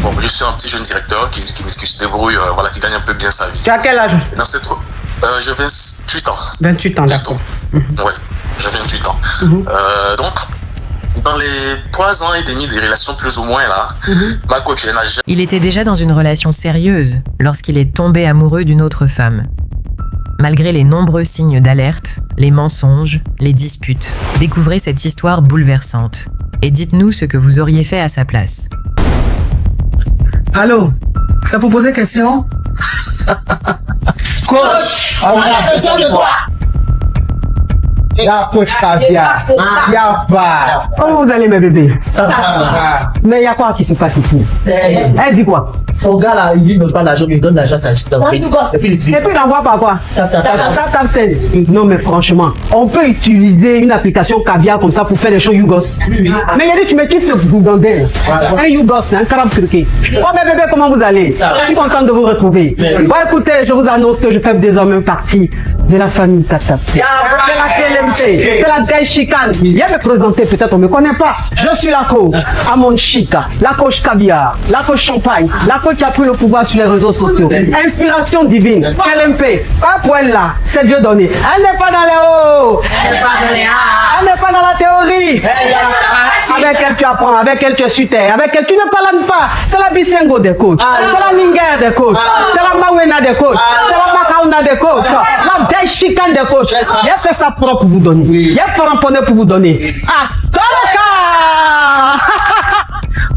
Bon, je suis un petit jeune directeur qui se débrouille, voilà, qui gagne un peu bien sa vie. Tu as quel âge? Dans cette, j'ai 28 ans. 28 ans, d'accord. Ouais, j'ai 28 ans. Donc, dans les 3 ans et demi de relation plus ou moins là, ma coach, elle n'a jamais... Il était déjà dans une relation sérieuse lorsqu'il est tombé amoureux d'une autre femme. Malgré les nombreux signes d'alerte, les mensonges, les disputes, découvrez cette histoire bouleversante. Et dites-nous ce que vous auriez fait à sa place. Allô? Ça vous poser question? Coach, on a besoin de toi. La coach Caviar. Y'a pas. Comment vous allez, mes bébés? Ça va. Mais il y a quoi qui se passe ici? Elle dit quoi? Son gars là, il ne donne pas l'argent, il donne l'argent à sa petite. Et puis il utilise. Et puis il envoie par quoi? Tap Send. Non mais franchement, on peut utiliser une application Caviar comme ça pour faire des choses Yougos. Mais il a dit tu me quittes ce bougandel. Un Yougos, un carabe truqué. Oh mes bébés, comment vous allez? Je suis content de vous retrouver. Bon écoutez, je vous annonce que je fais désormais partie de la famille Tata. C'est la KLMT, c'est la Gaï Chicane. Viens me présenter, peut-être on ne me connaît pas. Je suis la coach Amon Chica, la coach Caviar, la coach Champagne, la coach qui a pris le pouvoir sur les réseaux sociaux. Inspiration divine, KLMP, pas pour elle là, c'est Dieu donné. Elle n'est pas dans les hauts, elle n'est pas dans la théorie. Avec elle tu apprends, avec elle tu es sur terre, avec elle tu ne parles pas. C'est la Bisengo des coachs, c'est la Linger des coachs, c'est la Mawena des coachs, c'est la Makauna des coachs, la Gaï Chicane des coachs. Il a fait ça propre pour vous donner. Il a fait ramponner pour vous donner. Ah,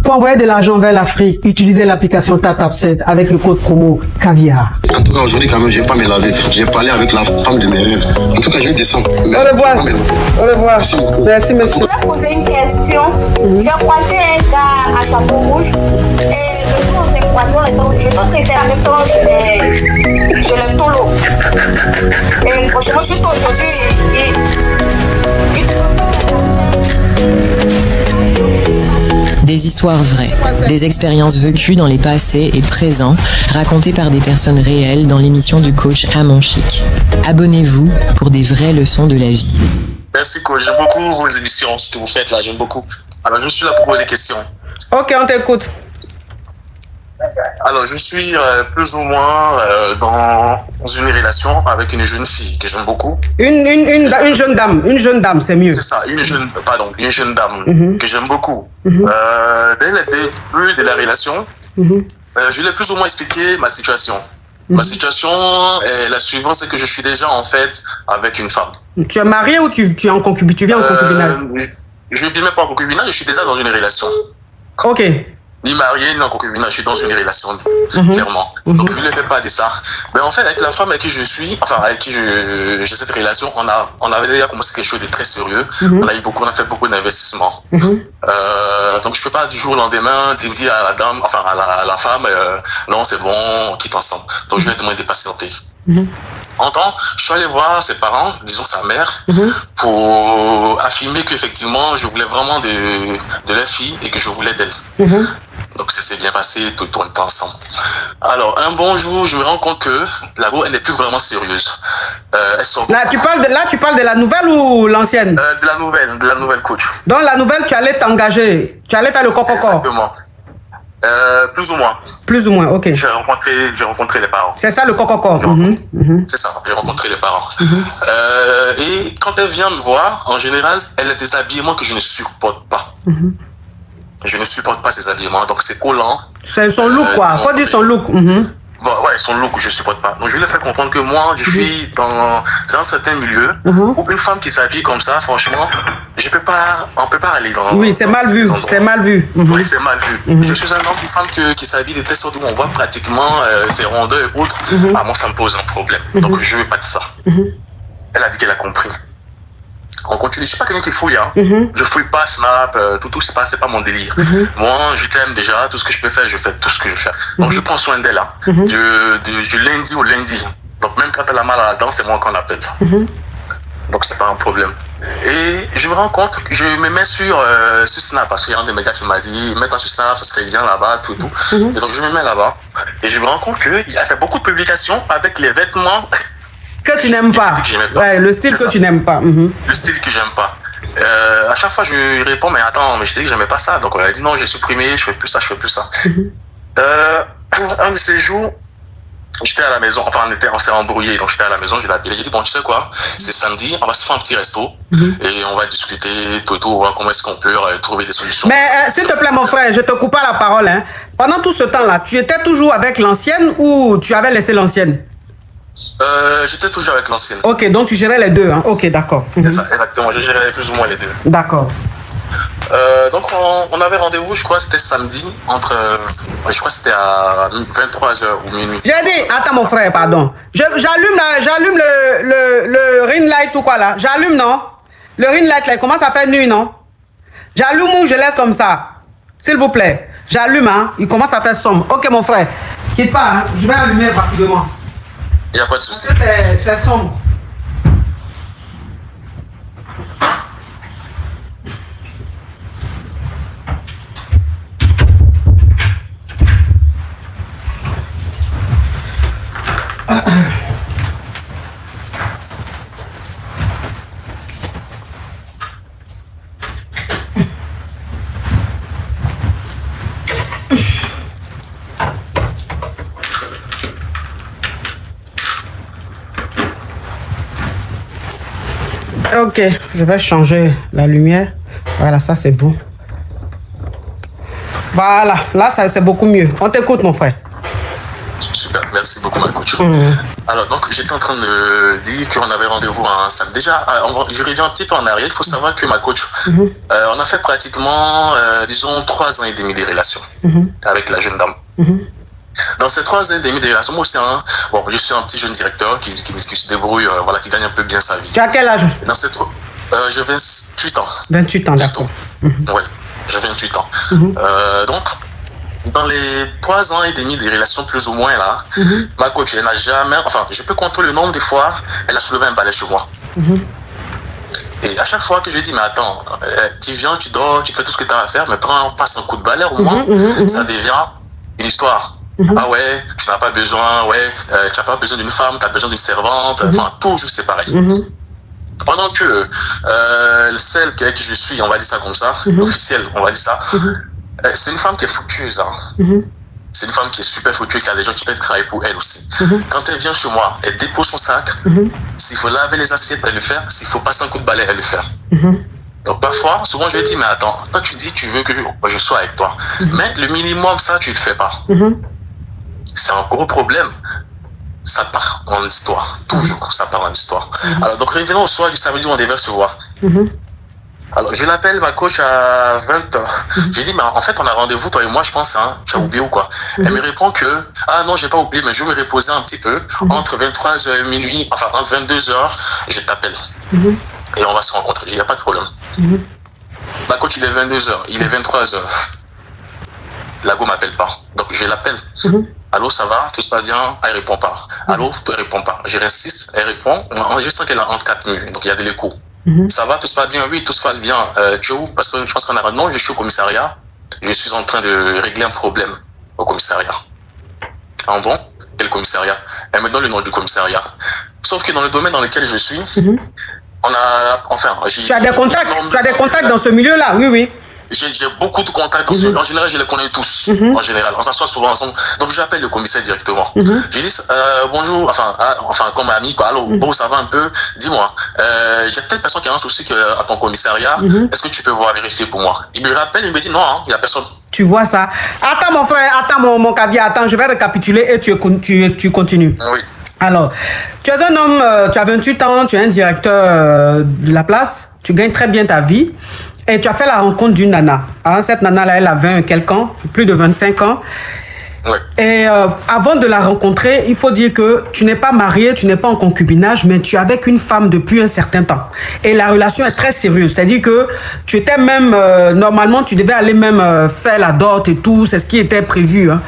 pour envoyer de l'argent vers l'Afrique, utilisez l'application TapTapSend avec le code promo Caviar. En tout cas, aujourd'hui, quand même, je ne vais pas me laver. J'ai parlé avec la femme de mes rêves. En tout cas, je vais descendre. Au revoir. Au revoir. Merci. Merci, Je monsieur. voulais poser une question. J'ai croisé un gars à chapeau rouge et le jour où on s'est croisé, on était tous étaient en même temps sur le tolo. Et franchement, juste aujourd'hui, Des histoires vraies, des expériences vécues dans les passés et présents, racontées par des personnes réelles dans l'émission du coach Amon Chic. Abonnez-vous pour des vraies leçons de la vie. Merci coach, j'aime beaucoup vos émissions, ce que vous faites là, j'aime beaucoup. Alors je suis là pour poser des questions. Ok, on t'écoute. Alors je suis plus ou moins dans une relation avec une jeune fille que j'aime beaucoup. Une jeune dame, c'est mieux. C'est ça, une jeune dame que j'aime beaucoup. Dès le début de la relation, je lui ai plus ou moins expliqué ma situation. Ma situation est la suivante, c'est que je suis déjà en fait avec une femme. Tu es marié ou tu es en concubinage? Tu viens en concubinage? Je ne vis même pas en concubinage, je suis déjà dans une relation. Ok. Ni marié, ni en concubinage, je suis dans une relation, clairement. Donc je ne fais pas de ça. Mais en fait, avec la femme avec qui je suis, enfin avec qui j'ai cette relation, on avait déjà commencé quelque chose de très sérieux. On a fait beaucoup d'investissements. Donc je ne peux pas du jour au lendemain dire à la dame, enfin à la femme, non c'est bon, on quitte ensemble. Donc je lui ai demandé de patienter. En temps, je suis allé voir ses parents, disons sa mère, pour affirmer qu'effectivement je voulais vraiment de leur fille et que je voulais d'elle. Donc ça s'est bien passé, tout le temps ensemble. Alors un bon jour, je me rends compte que la go elle n'est plus vraiment sérieuse. Là tu parles de la nouvelle ou l'ancienne? De la nouvelle coach. Donc la nouvelle, tu allais t'engager, tu allais faire le coco. Exactement. Plus ou moins. Plus ou moins, ok. J'ai rencontré les parents. C'est ça le coco. C'est ça, j'ai rencontré les parents. Et quand elle vient me voir, en général, elle a des habillements que je ne supporte pas. Je ne supporte pas ces habillements, donc c'est collant. C'est son look quoi, faut dire son look. Bon, ouais, son look, je ne supporte pas. Donc je lui ai fait comprendre que moi, je suis dans un certain milieu où une femme qui s'habille comme ça, franchement, on peut pas aller dans... Oui, c'est mal vu, c'est mal vu. Oui, c'est mal vu. Je suis un homme, une femme qui s'habille de telle sorte où on voit pratiquement ses rondeurs et autres. Ah, moi, ça me pose un problème. Donc je ne veux pas de ça. Elle a dit qu'elle a compris. On continue, je suis pas quelqu'un qui fouille, hein. Je fouille pas, Snap, tout c'est pas mon délire. Moi, je t'aime déjà, tout ce que je peux faire, je fais tout ce que je veux faire. Donc je prends soin d'elle, hein, du lundi au lundi. Donc même quand elle a mal à la dent, c'est moi qu'on appelle. Donc c'est pas un problème. Et je me rends compte, je me mets sur Snap, parce qu'il y a un de mes gars qui m'a dit, mets-toi sur Snap, ça serait bien là-bas, tout. Et donc je me mets là-bas, et je me rends compte qu'il a fait beaucoup de publications avec les vêtements que tu n'aimes pas. Ouais, le style que tu n'aimes pas. Le style que j'aime pas. À chaque fois, je lui réponds, mais attends, mais je t'ai dit que j'aimais pas ça. Donc, on a dit non, j'ai supprimé, je fais plus ça. Un de ces jours, j'étais à la maison, enfin on s'est embrouillé, donc j'étais à la maison, je l'ai appelé, j'ai dit bon tu sais quoi, c'est samedi, on va se faire un petit resto et on va discuter plutôt, voir comment est-ce qu'on peut trouver des solutions. Mais s'il te plaît mon frère, je te coupe pas la parole. Hein. Pendant tout ce temps-là, tu étais toujours avec l'ancienne ou tu avais laissé l'ancienne? J'étais toujours avec l'ancienne. Ok, donc tu gérais les deux, hein. Ok, d'accord. C'est ça, exactement, je gérais plus ou moins les deux. D'accord. Donc on avait rendez-vous, je crois c'était samedi, entre, je crois c'était à 23h ou minuit. J'ai dit, attends mon frère, pardon. J'allume le ring light ou quoi là? J'allume, non? Le ring light là, il commence à faire nuit, non? J'allume ou je laisse comme ça? S'il vous plaît. J'allume, hein? Il commence à faire sombre. Ok mon frère, quitte pas, hein? Je vais allumer rapidement. Il n'y a pas de souci. C'est sombre. Ok, je vais changer la lumière. Voilà, ça c'est bon. Voilà, là c'est beaucoup mieux. On t'écoute mon frère. Super, merci beaucoup ma coach. Alors donc j'étais en train de dire qu'on avait rendez-vous un samedi. Déjà, je reviens un petit peu en arrière. Il faut savoir que ma coach, on a fait pratiquement, disons, 3 ans et demi de relation avec la jeune dame. Dans ces 3 ans et demi de relation, moi aussi, je suis un petit jeune directeur qui se débrouille, voilà, qui gagne un peu bien sa vie. Tu as quel âge? Dans cette, j'ai 28 ans. 28 ans, d'accord. Ouais, j'ai 28 ans. Donc, dans les 3 ans et demi de relation plus ou moins là, ma coach, elle n'a jamais, enfin, je peux compter le nombre de fois, elle a soulevé un balai chez moi. Et à chaque fois que je dis, mais attends, tu viens, tu dors, tu fais tout ce que tu as à faire, mais passe un coup de balai au moins, ça devient une histoire. Ah ouais, tu n'as pas besoin, tu n'as pas besoin d'une femme, tu as besoin d'une servante, enfin, toujours c'est pareil. Pendant que celle avec qui je suis, on va dire ça comme ça, officielle, on va dire ça, c'est une femme qui est foutueuse. C'est une femme qui est super foutueuse, qui a des gens qui peuvent travailler pour elle aussi. Quand elle vient chez moi, elle dépose son sac. S'il faut laver les assiettes, elle le fait. S'il faut passer un coup de balai, elle le fait. Donc parfois, souvent je lui dis, mais attends, toi tu dis tu veux que je sois avec toi. Mais le minimum, ça, tu ne le fais pas. C'est un gros problème. Ça part en histoire. Toujours, ça part en histoire. Alors, donc, revenons au soir du samedi où on devait se voir. Alors, je l'appelle ma coach à 20h. Je lui dis, mais en fait, on a rendez-vous, toi et moi, je pense, hein, tu as oublié ou quoi? Elle me répond que, ah non, j'ai pas oublié, mais je vais me reposer un petit peu. Entre 23h et minuit, enfin, entre 22h, je t'appelle. Et on va se rencontrer. Il n'y a pas de problème. Ma coach, il est 22h, il est 23h. La go m'appelle pas. Donc, je l'appelle. Allô, ça va? Tout se passe bien? Elle répond pas. Allô, elle répond pas. Je réinsiste, elle répond. Je sens qu'elle a entre 4 murs, donc il y a de l'écho. Ça va, tout se passe bien? Oui, tout se passe bien. Tu es où? Parce que je pense qu'on a... Non, je suis au commissariat. Je suis en train de régler un problème au commissariat. Ah bon? Quel commissariat? Elle me donne le nom du commissariat. Sauf que dans le domaine dans lequel je suis, on a... Enfin, tu as des contacts dans ce milieu-là? Oui, oui. J'ai beaucoup de contacts. En général, je les connais tous. En général, on s'assoit souvent ensemble. Donc, j'appelle le commissaire directement. Je dis bonjour, enfin, comme ami, quoi. Allô, bon, ça va un peu. Dis-moi, j'ai telle personne qui a un souci à ton commissariat. Est-ce que tu peux voir vérifier pour moi? Il me rappelle, il me dit non, il n'y a personne. Tu vois ça? Attends, mon frère, attends, mon caviar, attends, je vais récapituler et tu continues. Oui. Alors, tu es un homme, tu as 28 ans, tu es un directeur de la place, tu gagnes très bien ta vie. Et tu as fait la rencontre d'une nana. Hein, cette nana-là, elle a 20 quelques ans, plus de 25 ans. Ouais. Et avant de la rencontrer, il faut dire que tu n'es pas marié, tu n'es pas en concubinage, mais tu es avec une femme depuis un certain temps. Et la relation est très sérieuse. C'est-à-dire que tu étais même, normalement, tu devais aller même faire la dot et tout, c'est ce qui était prévu. Hein.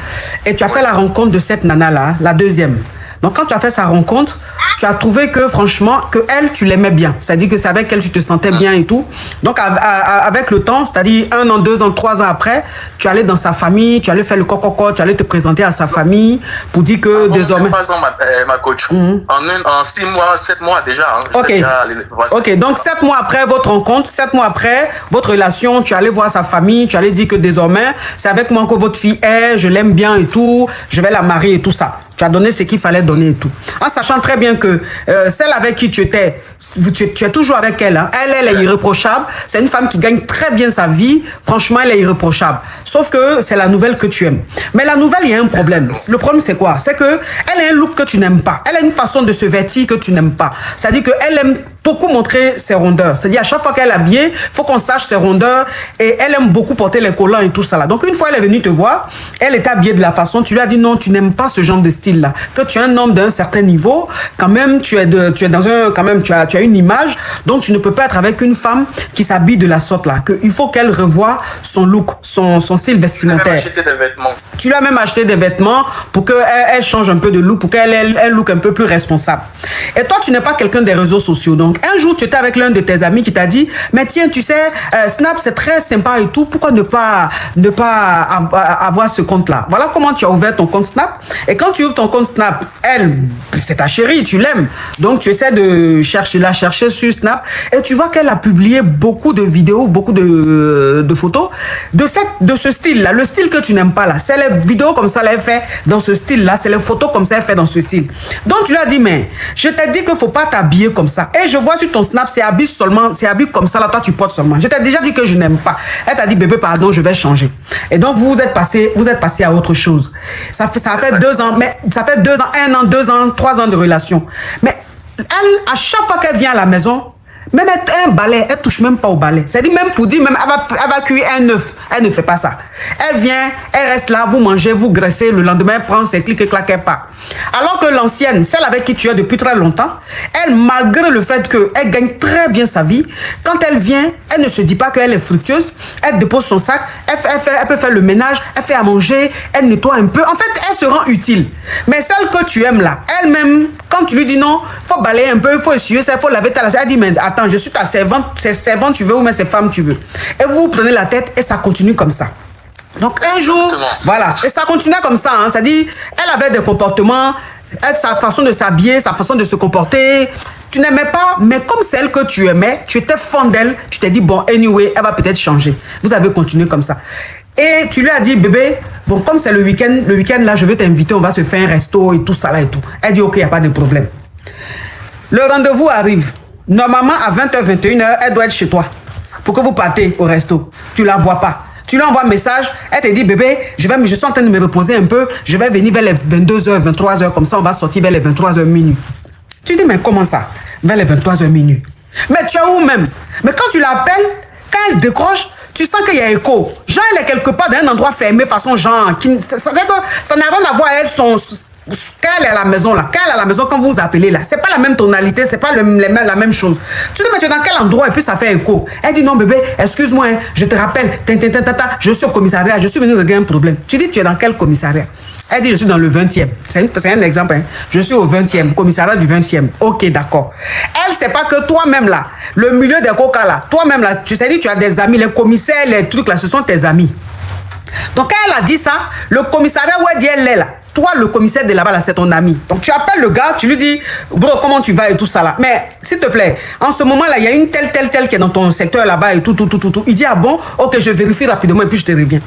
Et tu as fait la rencontre de cette nana-là, la deuxième. Donc quand tu as fait sa rencontre, tu as trouvé que franchement, que elle, tu l'aimais bien. C'est-à-dire que c'est avec elle tu te sentais bien et tout. Donc avec le temps, c'est-à-dire 1 an, 2 ans, 3 ans après, tu allais dans sa famille, tu allais faire le coco, tu allais te présenter à sa famille pour dire que désormais... 3 ans, ma coach. En 6 mois, 7 mois déjà. Hein, ok. Ok, donc 7 mois après votre rencontre, 7 mois après votre relation, tu allais voir sa famille, tu allais dire que désormais, c'est avec moi que votre fille est, je l'aime bien et tout, je vais la marier et tout ça. Tu as donné ce qu'il fallait donner et tout. En sachant très bien que celle avec qui tu étais, tu es toujours avec elle. Hein. Elle est irréprochable. C'est une femme qui gagne très bien sa vie. Franchement, elle est irréprochable. Sauf que c'est la nouvelle que tu aimes. Mais la nouvelle, il y a un problème. Le problème, c'est quoi? C'est que elle a un look que tu n'aimes pas. Elle a une façon de se vêtir que tu n'aimes pas. C'est-à-dire qu'elle aime beaucoup montrer ses rondeurs. C'est-à-dire à chaque fois qu'elle est habillée, il faut qu'on sache ses rondeurs. Et elle aime beaucoup porter les collants et tout ça là. Donc une fois elle est venue te voir, elle est habillée de la façon, tu lui as dit non, tu n'aimes pas ce genre de style là. Que tu es un homme d'un certain niveau, quand même tu es dans un, quand même tu as une image, donc tu ne peux pas être avec une femme qui s'habille de la sorte là. Il faut qu'elle revoie son look, son style vestimentaire. Tu lui as même acheté des vêtements pour qu'elle change un peu de look, pour qu'elle ait un look un peu plus responsable. Et toi tu n'es pas quelqu'un des réseaux sociaux, donc un jour tu étais avec l'un de tes amis qui t'a dit mais tiens tu sais Snap c'est très sympa et tout, pourquoi ne pas avoir ce compte là. Voilà comment tu as ouvert ton compte Snap. Et quand tu ouvres ton compte Snap, elle c'est ta chérie, tu l'aimes, donc tu essaies de la chercher sur Snap et tu vois qu'elle a publié beaucoup de vidéos, beaucoup de photos de ce style là, le style que tu n'aimes pas là. C'est les vidéos comme ça là, elle fait dans ce style là, c'est les photos comme ça elle fait dans ce style. Donc tu lui as dit mais je t'ai dit qu'il faut pas t'habiller comme ça. Et je vois sur ton Snap, c'est habillé seulement, c'est habillé comme ça là, toi tu portes seulement. Je t'ai déjà dit que je n'aime pas. Elle t'a dit bébé pardon, je vais changer. Et donc vous êtes passé à autre chose. Ça fait 2 ans, mais ça fait 2 ans, 1 an, 2 ans, 3 ans de relation. Mais elle, à chaque fois qu'elle vient à la maison, même un balai, elle touche même pas au balai. C'est-à-dire même pour dire, même elle va cuire un œuf, elle ne fait pas ça. Elle vient, elle reste là, vous mangez, vous graissez, le lendemain elle prend ses clics et claque, elle part. Alors que l'ancienne, celle avec qui tu es depuis très longtemps, elle, malgré le fait qu'elle gagne très bien sa vie, quand elle vient, elle ne se dit pas qu'elle est fructueuse, elle dépose son sac, elle peut faire le ménage, elle fait à manger, elle nettoie un peu. En fait, elle se rend utile. Mais celle que tu aimes là, elle-même, quand tu lui dis non, il faut balayer un peu, il faut essuyer ça, il faut laver ta laisse, elle dit mais attends, je suis ta servante, c'est servante tu veux ou mais c'est femme tu veux. Et vous prenez la tête et ça continue comme ça. Donc un jour, voilà, et ça continuait comme ça, hein, c'est-à-dire, elle avait des comportements, sa façon de s'habiller, sa façon de se comporter, tu n'aimais pas, mais comme celle que tu aimais, tu étais fan d'elle, tu t'es dit, bon, anyway, elle va peut-être changer. Vous avez continué comme ça. Et tu lui as dit, bébé, bon, comme c'est le week-end là, je vais t'inviter, on va se faire un resto et tout ça là et tout. Elle dit, ok, il n'y a pas de problème. Le rendez-vous arrive. Normalement, à 20h, 21h, elle doit être chez toi pour que vous partez au resto. Tu ne la vois pas. Tu lui envoies un message, elle te dit, bébé, je suis en train de me reposer un peu, je vais venir vers les 22h, 23h, comme ça on va sortir vers les 23h minuit. Tu dis, mais comment ça? Vers les 23h minuit. Mais tu es où même? Mais quand tu l'appelles, quand elle décroche, tu sens qu'il y a écho. Genre, elle est quelque part dans un endroit fermé, façon genre, ça n'a rien à voir avec quand elle est à la maison là, quand vous vous appelez là, c'est pas la même tonalité, c'est pas la même chose. Tu dis mais tu es dans quel endroit et puis ça fait écho. Elle dit non bébé, excuse-moi, hein, je te rappelle, je suis au commissariat, je suis venu régler un problème. Tu dis tu es dans quel commissariat? Elle dit je suis dans le 20e. C'est un exemple. Hein. Je suis au 20e, commissariat du 20e. Ok, d'accord. Elle sait pas que toi-même là, le milieu des coca là, toi-même là, tu sais dit tu as des amis, les commissaires, les trucs là, ce sont tes amis. Donc quand elle a dit ça, le commissariat où elle dit elle est là. Toi, le commissaire de là-bas, là, c'est ton ami. Donc, tu appelles le gars, tu lui dis, bro, comment tu vas et tout ça là. Mais, s'il te plaît, en ce moment-là, il y a une telle qui est dans ton secteur là-bas et tout. Il dit, ah bon, ok, je vérifie rapidement et puis je te reviens.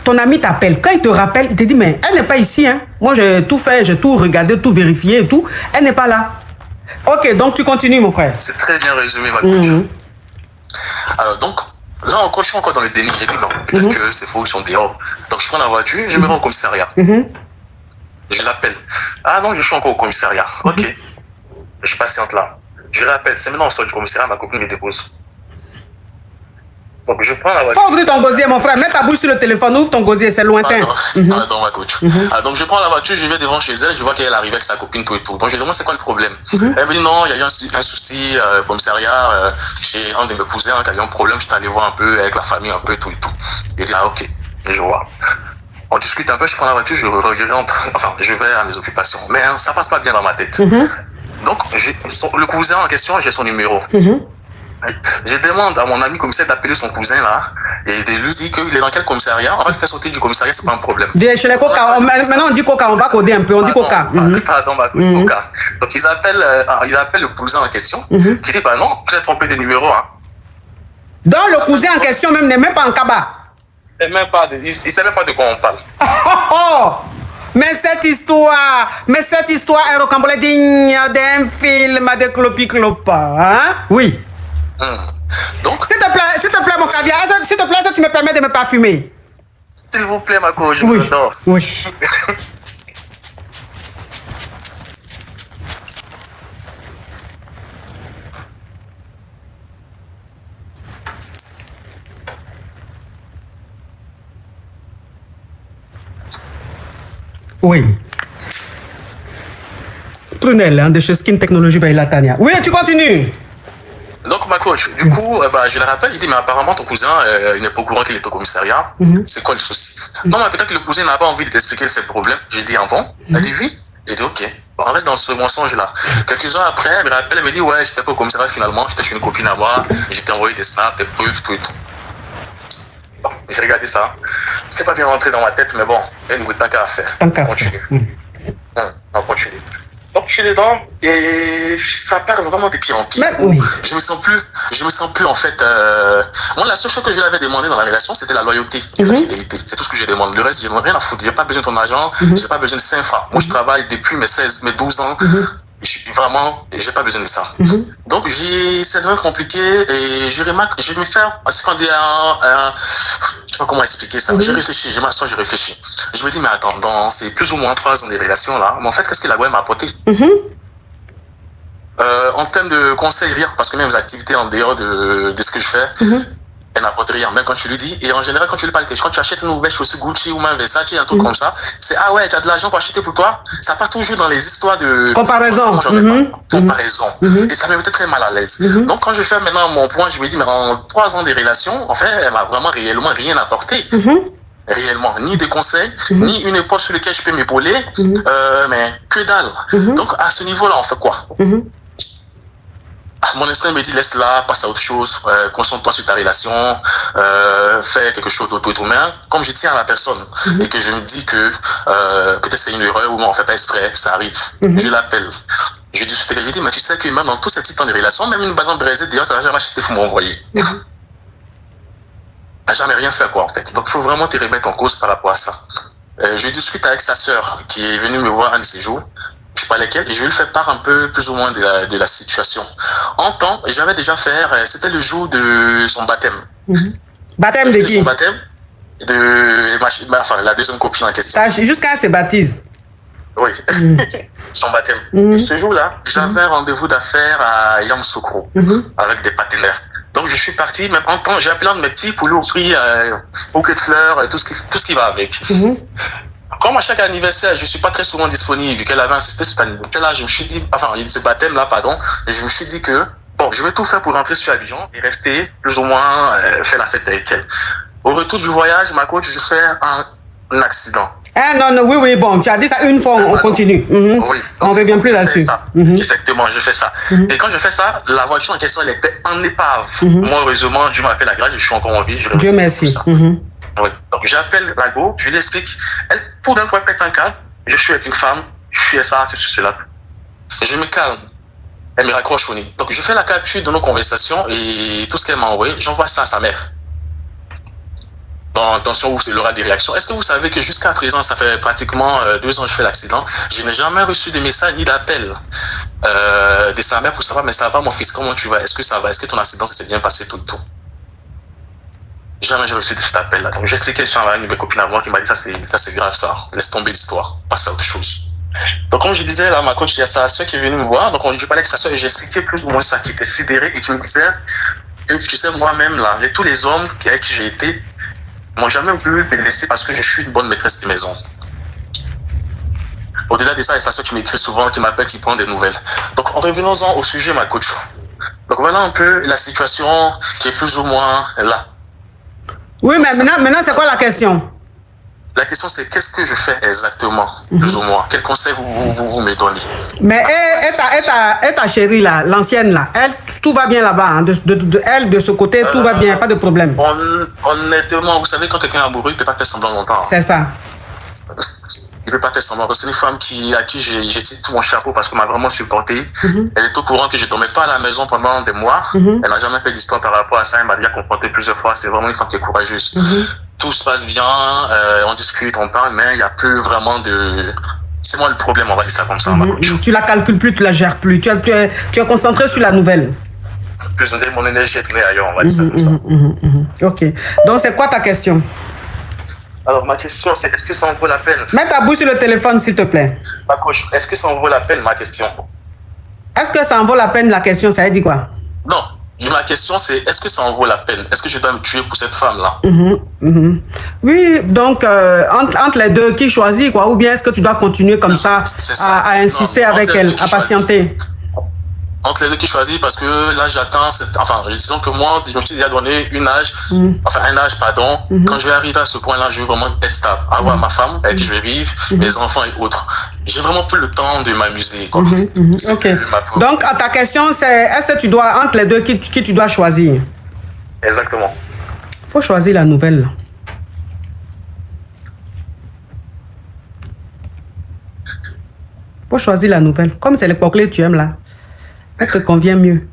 Ton ami t'appelle. Quand il te rappelle, il te dit, mais elle n'est pas ici. Hein. Moi, j'ai tout fait, j'ai tout regardé, tout vérifié et tout. Elle n'est pas là. Ok, donc tu continues, mon frère. C'est très bien résumé, ma coach. Alors, donc, là encore, je suis encore dans le déni. J'ai dit, non, peut-être que c'est faux, ils sont dehors. Donc, je prends la voiture, je me rends au commissariat. Je l'appelle. Ah non, je suis encore au commissariat. Ok. Je patiente là. Je l'appelle. C'est maintenant on sort du commissariat, ma copine me dépose. Donc je prends la voiture. Faut ouvrir ton gosier, mon frère. Mets ta bouche sur le téléphone, ouvre ton gosier, c'est lointain. Pardon, ma coach. Donc je prends la voiture, je vais devant chez elle, je vois qu'elle arrive avec sa copine, tout et tout. Donc je lui demande c'est quoi le problème. Elle me dit non, il y a eu un souci au commissariat. J'ai un de mes cousins qui a eu un problème, j'étais allé voir un peu avec la famille, un peu tout et tout. Et là, ok, je vois. On discute un peu, je prends la voiture, je rentre, enfin, je vais à mes occupations. Mais ça passe pas bien dans ma tête. Donc, le cousin en question, j'ai son numéro. Je demande à mon ami commissaire d'appeler son cousin là et de lui dire qu'il est dans quel commissariat. On va le faire sortir du commissariat, c'est pas un problème. Chez les Coca, maintenant on dit Coca, on va coder un peu, on dit Coca. Pardon, Coca. Donc ils appellent le cousin en question qui dit bah non, vous êtes trompé de numéro. Hein. Donc le cousin en question même n'est même pas en Kaba. Il ne sait même pas de quoi on parle. Mais cette histoire est rocambolesque digne d'un film de Clopi Clopa. Hein? Oui. Donc, s'il te plaît, mon caviar, s'il te plaît, est-ce que tu me permets de me parfumer? S'il vous plaît, ma coach, je vous adore. Oui. Oui. Prunelle, de chez Skin Technology by Latania. Oui, tu continues. Donc, ma coach, du coup, je le rappelle, il dit, mais apparemment, ton cousin, il n'est pas au courant qu'il est au commissariat. C'est quoi le souci? Non, mais peut-être que le cousin n'a pas envie de t'expliquer ses problèmes. J'ai dit, ah bon? Elle dit, oui. J'ai dit, ok. Bon, on reste dans ce mensonge-là. Quelques heures après, elle me rappelle, elle me dit, ouais, j'étais pas au commissariat finalement, j'étais chez une copine à moi, j'étais envoyé des snaps, des preuves, tout et tout. Bon, j'ai regardé ça. C'est pas bien rentré dans ma tête, mais bon, elle nous tant qu'à faire. On continue. On continue. Donc je suis dedans et ça part vraiment de pire en pire. Je me sens plus en fait. Moi la seule chose que je lui avais demandé dans la relation c'était la loyauté et la fidélité. C'est tout ce que je demande. Le reste je n'ai rien à foutre. J'ai pas besoin de ton argent. J'ai pas besoin de 5 francs. Moi je travaille depuis mes 12 ans. Vraiment, j'ai pas besoin de ça. Donc c'est vraiment compliqué et je me fais parce qu'on dit je sais pas comment expliquer ça. Je réfléchis, je m'assois, je réfléchis. Je me dis mais attends, c'est plus ou moins 3 ans de relation là. Mais en fait, qu'est-ce que la loi m'a apporté? En termes de conseils, rien, parce que même les activités en dehors de ce que je fais, elle n'apporte rien, même quand tu lui dis. Et en général, quand tu lui parles, quand tu achètes une nouvelle chaussure Gucci ou même Versace, un truc comme ça, c'est ah ouais, tu as de l'argent pour acheter pour toi. Ça part toujours dans les histoires de comparaison. Comparaison. Et ça me mettait très mal à l'aise. Donc quand je fais maintenant mon point, je me dis, mais en 3 ans de relation, en fait, elle m'a vraiment réellement rien apporté. Réellement, ni des conseils, ni une épaule sur laquelle je peux m'épauler, mais que dalle. Donc à ce niveau-là, on fait quoi? Mon instinct me dit laisse-la, passe à autre chose, concentre-toi sur ta relation, fais quelque chose d'autre. Mais comme je tiens à la personne et que je me dis que peut-être c'est une erreur ou on ne fait pas exprès, ça arrive, je l'appelle. Je lui dis, mais tu sais que même dans tous ces petits temps de relation, même une banane braisée, d'ailleurs, tu n'as jamais acheté, il faut m'envoyer. Tu n'as jamais rien fait, quoi, en fait. Donc il faut vraiment te remettre en cause par rapport à ça. Je discute avec sa sœur qui est venue me voir un de ces jours. Je sais pas lesquels, et je lui fais part un peu plus ou moins de la situation. En temps, j'avais déjà fait, c'était le jour de son baptême. Baptême de qui? Son baptême enfin, la deuxième copine en question. Jusqu'à se baptise. Oui, son baptême. Et ce jour-là, j'avais un rendez-vous d'affaires à Yamoussoukro avec des partenaires. Donc je suis parti, même en temps, j'ai appelé un de mes petits pour lui offrir bouquet de fleurs, tout ce qui va avec. Comme à chaque anniversaire, je ne suis pas très souvent disponible, vu qu'elle avait insisté sur l'anniversaire, là, je me suis dit, enfin, ce baptême-là, pardon, et je me suis dit que, bon, je vais tout faire pour rentrer sur Abidjan et rester, plus ou moins, faire la fête avec elle. Au retour du voyage, ma coach, je fais un accident. Ah non, oui, bon, tu as dit ça une fois, on continue. Oui. On ne revient plus là-dessus. Exactement, je fais ça. Et quand je fais ça, la voiture en question, elle était en épave. Moi, heureusement, Dieu m'a fait la grâce, je suis encore en vie. Dieu merci. Oui. Donc j'appelle Rago, je lui explique. Elle, pour d'un coup, elle pète un câble. Je suis avec une femme, je suis ça, c'est cela. Je me calme. Elle me raccroche au nez. Donc je fais la capture de nos conversations et tout ce qu'elle m'a envoyé, j'envoie ça à sa mère. Dans attention où c'est l'aura des réactions. Est-ce que vous savez que jusqu'à présent, ça fait pratiquement 2 ans que je fais l'accident, je n'ai jamais reçu de message ni d'appel de sa mère pour savoir, mais ça va mon fils, comment tu vas? Est-ce que ça va? Est-ce que ton accident s'est bien passé tout? Jamais j'ai reçu de cet appel-là. Donc j'ai expliqué ça à une de mes copines à moi qui m'a dit ça c'est grave ça. Laisse tomber l'histoire. Passe à autre chose. Donc comme je disais là, ma coach, il y a sa soeur qui est venue me voir. Donc je parlais avec sa soeur et j'ai expliqué plus ou moins ça, qui était sidéré et qui me disait, tu sais moi-même là, tous les hommes avec qui j'ai été m'ont jamais voulu me laisser parce que je suis une bonne maîtresse de maison. Au-delà de ça, il y a sa soeur qui m'écrit souvent, qui m'appelle, qui prend des nouvelles. Donc revenons-en au sujet, ma coach. Donc voilà un peu la situation qui est plus ou moins là. Oui, mais maintenant c'est quoi la question? La question, c'est qu'est-ce que je fais exactement, plus ou moins? Quel conseil vous me donnez? Mais ta chérie, là, l'ancienne, là, elle, tout va bien là-bas. Hein, elle, de ce côté, tout va bien, pas de problème. Honnêtement, vous savez, quand quelqu'un est amoureux, il ne peut pas faire semblant longtemps. C'est ça. Il ne peut pas faire semblant. C'est une femme à qui j'ai tiré tout mon chapeau parce qu'elle m'a vraiment supporté. Elle est au courant que je ne dormais pas à la maison pendant des mois. Elle n'a jamais fait d'histoire par rapport à ça. Elle m'a déjà confronté plusieurs fois. C'est vraiment une femme qui est courageuse. Tout se passe bien, on discute, on parle, mais il n'y a plus vraiment de... C'est moi le problème, on va dire ça comme ça. Tu la calcules plus, tu la gères plus. Tu es concentré sur la nouvelle. Plus mon énergie est tournée ailleurs, on va dire ça comme ça. Ok. Donc, c'est quoi ta question? Alors, ma question, c'est est-ce que ça en vaut la peine? Mets ta bouche sur le téléphone, s'il te plaît. Ma coach, est-ce que ça en vaut la peine, ma question? Est-ce que ça en vaut la peine, la question? Ça veut dire quoi? Non. Ma question, c'est est-ce que ça en vaut la peine? Est-ce que je dois me tuer pour cette femme-là? Oui, donc, entre les deux, qui choisit, quoi? Ou bien est-ce que tu dois continuer comme ça à insister avec elle, à patienter? Entre les deux qui choisit, parce que là j'attends, enfin disons que moi je me suis déjà donné un âge, pardon, quand je vais arriver à ce point là je veux vraiment être stable, avoir ma femme avec qui je vais vivre, mes enfants et autres. J'ai vraiment plus le temps de m'amuser quoi. Ok, donc à ta question c'est est-ce que tu dois, entre les deux qui tu dois choisir? Exactement. Faut choisir la nouvelle. Faut choisir la nouvelle, comme c'est l'époque que tu aimes là. Elle te convient mieux.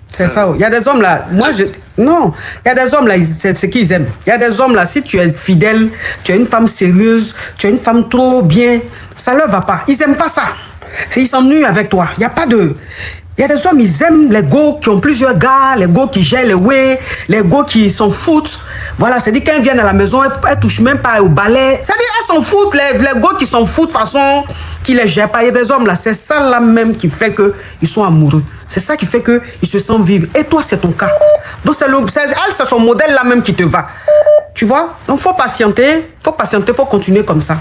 C'est ça. Il y a des hommes là, non, il y a des hommes là, c'est ce qu'ils aiment. Il y a des hommes là, si tu es fidèle, tu es une femme sérieuse, tu es une femme trop bien, ça leur va pas. Ils aiment pas ça. Ils s'ennuient avec toi. Il y a pas de... Il y a des hommes, ils aiment les gars qui ont plusieurs gars, les gars qui gèrent les way, les gars qui s'en foutent. Voilà, c'est-à-dire quand ils viennent à la maison, elles ne touchent même pas au balai. C'est-à-dire elles s'en foutent, les gars qui s'en foutent de façon qui les gèrent pas. Il y a des hommes là, c'est ça là même qui fait qu'ils sont amoureux. C'est ça qui fait qu'ils se sentent vivre. Et toi, c'est ton cas. Donc c'est son modèle là même qui te va. Tu vois? Donc faut patienter, faut continuer comme ça.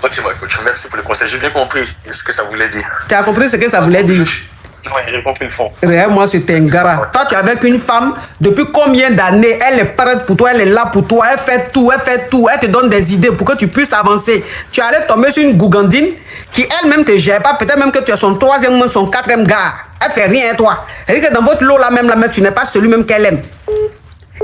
Ok, bah, coach, merci pour le conseil. J'ai bien compris ce que ça voulait dire. Tu as compris ce que ça voulait dire? Oui, j'ai compris le fond. Moi, c'était un gars. Toi, tu es avec une femme, depuis combien d'années? Elle est prête pour toi, elle est là pour toi, elle fait tout, elle te donne des idées pour que tu puisses avancer. Tu allais tomber sur une gougandine qui elle-même te gère pas, peut-être même que tu es son troisième ou son quatrième gars. Elle fait rien, toi. C'est-à-dire que dans votre lot là même, tu n'es pas celui même qu'elle aime.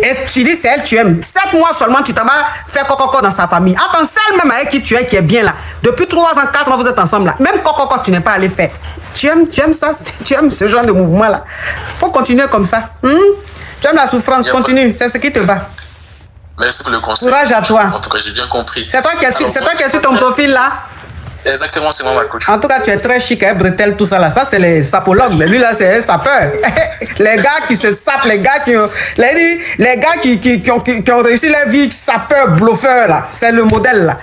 Et tu dis c'est elle tu aimes. 7 mois seulement tu t'en vas faire coco dans sa famille. Attends, celle même avec qui tu es qui est bien là. Depuis 3 ans, 4 ans vous êtes ensemble là. Même coco tu n'es pas allé faire. Tu aimes ça? Tu aimes ce genre de mouvement là? Faut continuer comme ça. Tu aimes la souffrance, continue. C'est ce qui te va. Merci pour le conseil. Courage à toi. En tout cas, j'ai bien compris. C'est toi qui as su ton profil là? Exactement, c'est moi ma coach. En tout cas, tu es très chic, hein, bretelle, tout ça là. Ça, c'est les sapologues. Mais lui là, c'est un sapeur. Les gars qui se sapent, les gars qui ont réussi leur vie, sapeur, bluffeur là. C'est le modèle là.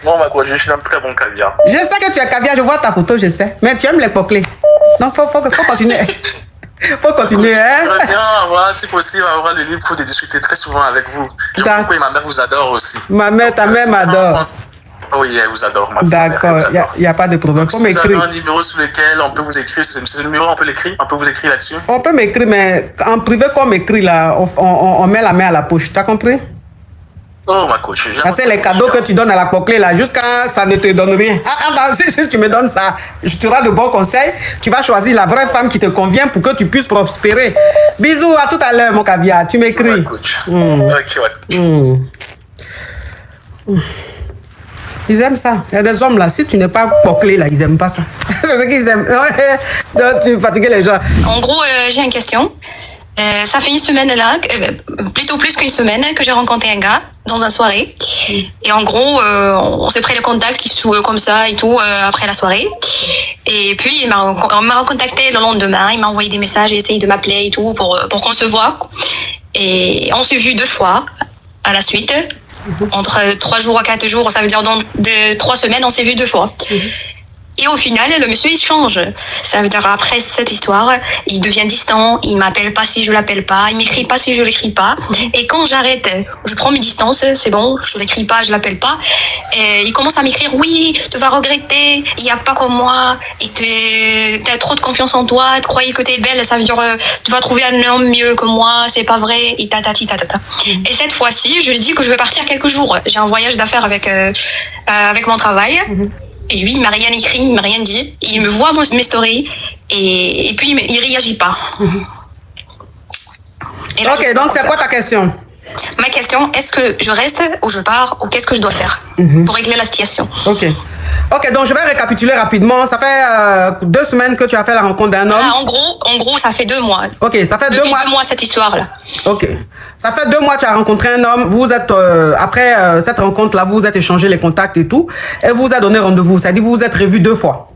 Non, ma coach, je suis un très bon caviar. Je sais que tu es caviar, je vois ta photo, je sais. Mais tu aimes les poclés. Donc, faut continuer. Faut continuer, hein. Je veux bien avoir, si possible, avoir le libre de discuter très souvent avec vous. Pourquoi ma mère vous adore aussi. Ta mère m'adore. Oui, elle vous adore. D'accord, il n'y a pas de problème. Donc, si vous avez un numéro sur lequel on peut vous écrire, c'est ce numéro, on peut l'écrire, on peut vous écrire là-dessus. On peut m'écrire, mais en privé, quand on m'écrit là, on met la main à la poche. Tu as compris? Oh, ma coach. C'est les cadeaux que tu donnes à la coclée là, jusqu'à ça ne te donne rien. Si tu me donnes ça, tu auras de bons conseils. Tu vas choisir la vraie femme qui te convient pour que tu puisses prospérer. Bisous, à tout à l'heure, mon caviar. Tu m'écris. Ils aiment ça. Il y a des hommes là, si tu n'es pas poclé là, ils n'aiment pas ça. C'est ce qu'ils aiment. Tu fatigues les gens. En gros, j'ai une question. Ça fait une semaine là, plutôt plus qu'une semaine, que j'ai rencontré un gars dans une soirée. Et en gros, on s'est pris le contact comme ça et tout après la soirée. Et puis, il m'a recontacté le lendemain. Il m'a envoyé des messages, il a essayé de m'appeler et tout pour qu'on se voit. Et on s'est vu 2 fois à la suite. Entre 3 jours à 4 jours, ça veut dire dans 3 semaines, on s'est vu 2 fois. Et au final, le monsieur, il change. Ça veut dire, après cette histoire, il devient distant, il m'appelle pas si je l'appelle pas, il m'écrit pas si je l'écris pas. Et quand j'arrête, je prends mes distances, c'est bon, je l'écris pas, je l'appelle pas. Et il commence à m'écrire, oui, tu vas regretter, il y a pas comme moi, t'as trop de confiance en toi, tu croyais que t'es belle, ça veut dire, tu vas trouver un homme mieux que moi, c'est pas vrai, et tatati tatata. Et cette fois-ci, je lui dis que je vais partir quelques jours. J'ai un voyage d'affaires avec mon travail. Et lui, il m'a rien écrit, il m'a rien dit. Il me voit mes stories et puis il réagit pas. Et là, Ok, donc c'est quoi ta question? Ma question, est-ce que je reste ou je pars ou qu'est-ce que je dois faire pour régler la situation? Ok. Ok, donc je vais récapituler rapidement. Ça fait 2 semaines que tu as fait la rencontre d'un homme. En gros, ça fait 2 mois. Ok, ça fait 2 Depuis mois. 2 mois cette histoire-là. Ok. Ça fait 2 mois que tu as rencontré un homme. Vous êtes, après cette rencontre-là, vous vous êtes échangé les contacts et tout. Et vous a donné rendez-vous. C'est-à-dire vous vous êtes revus 2 fois.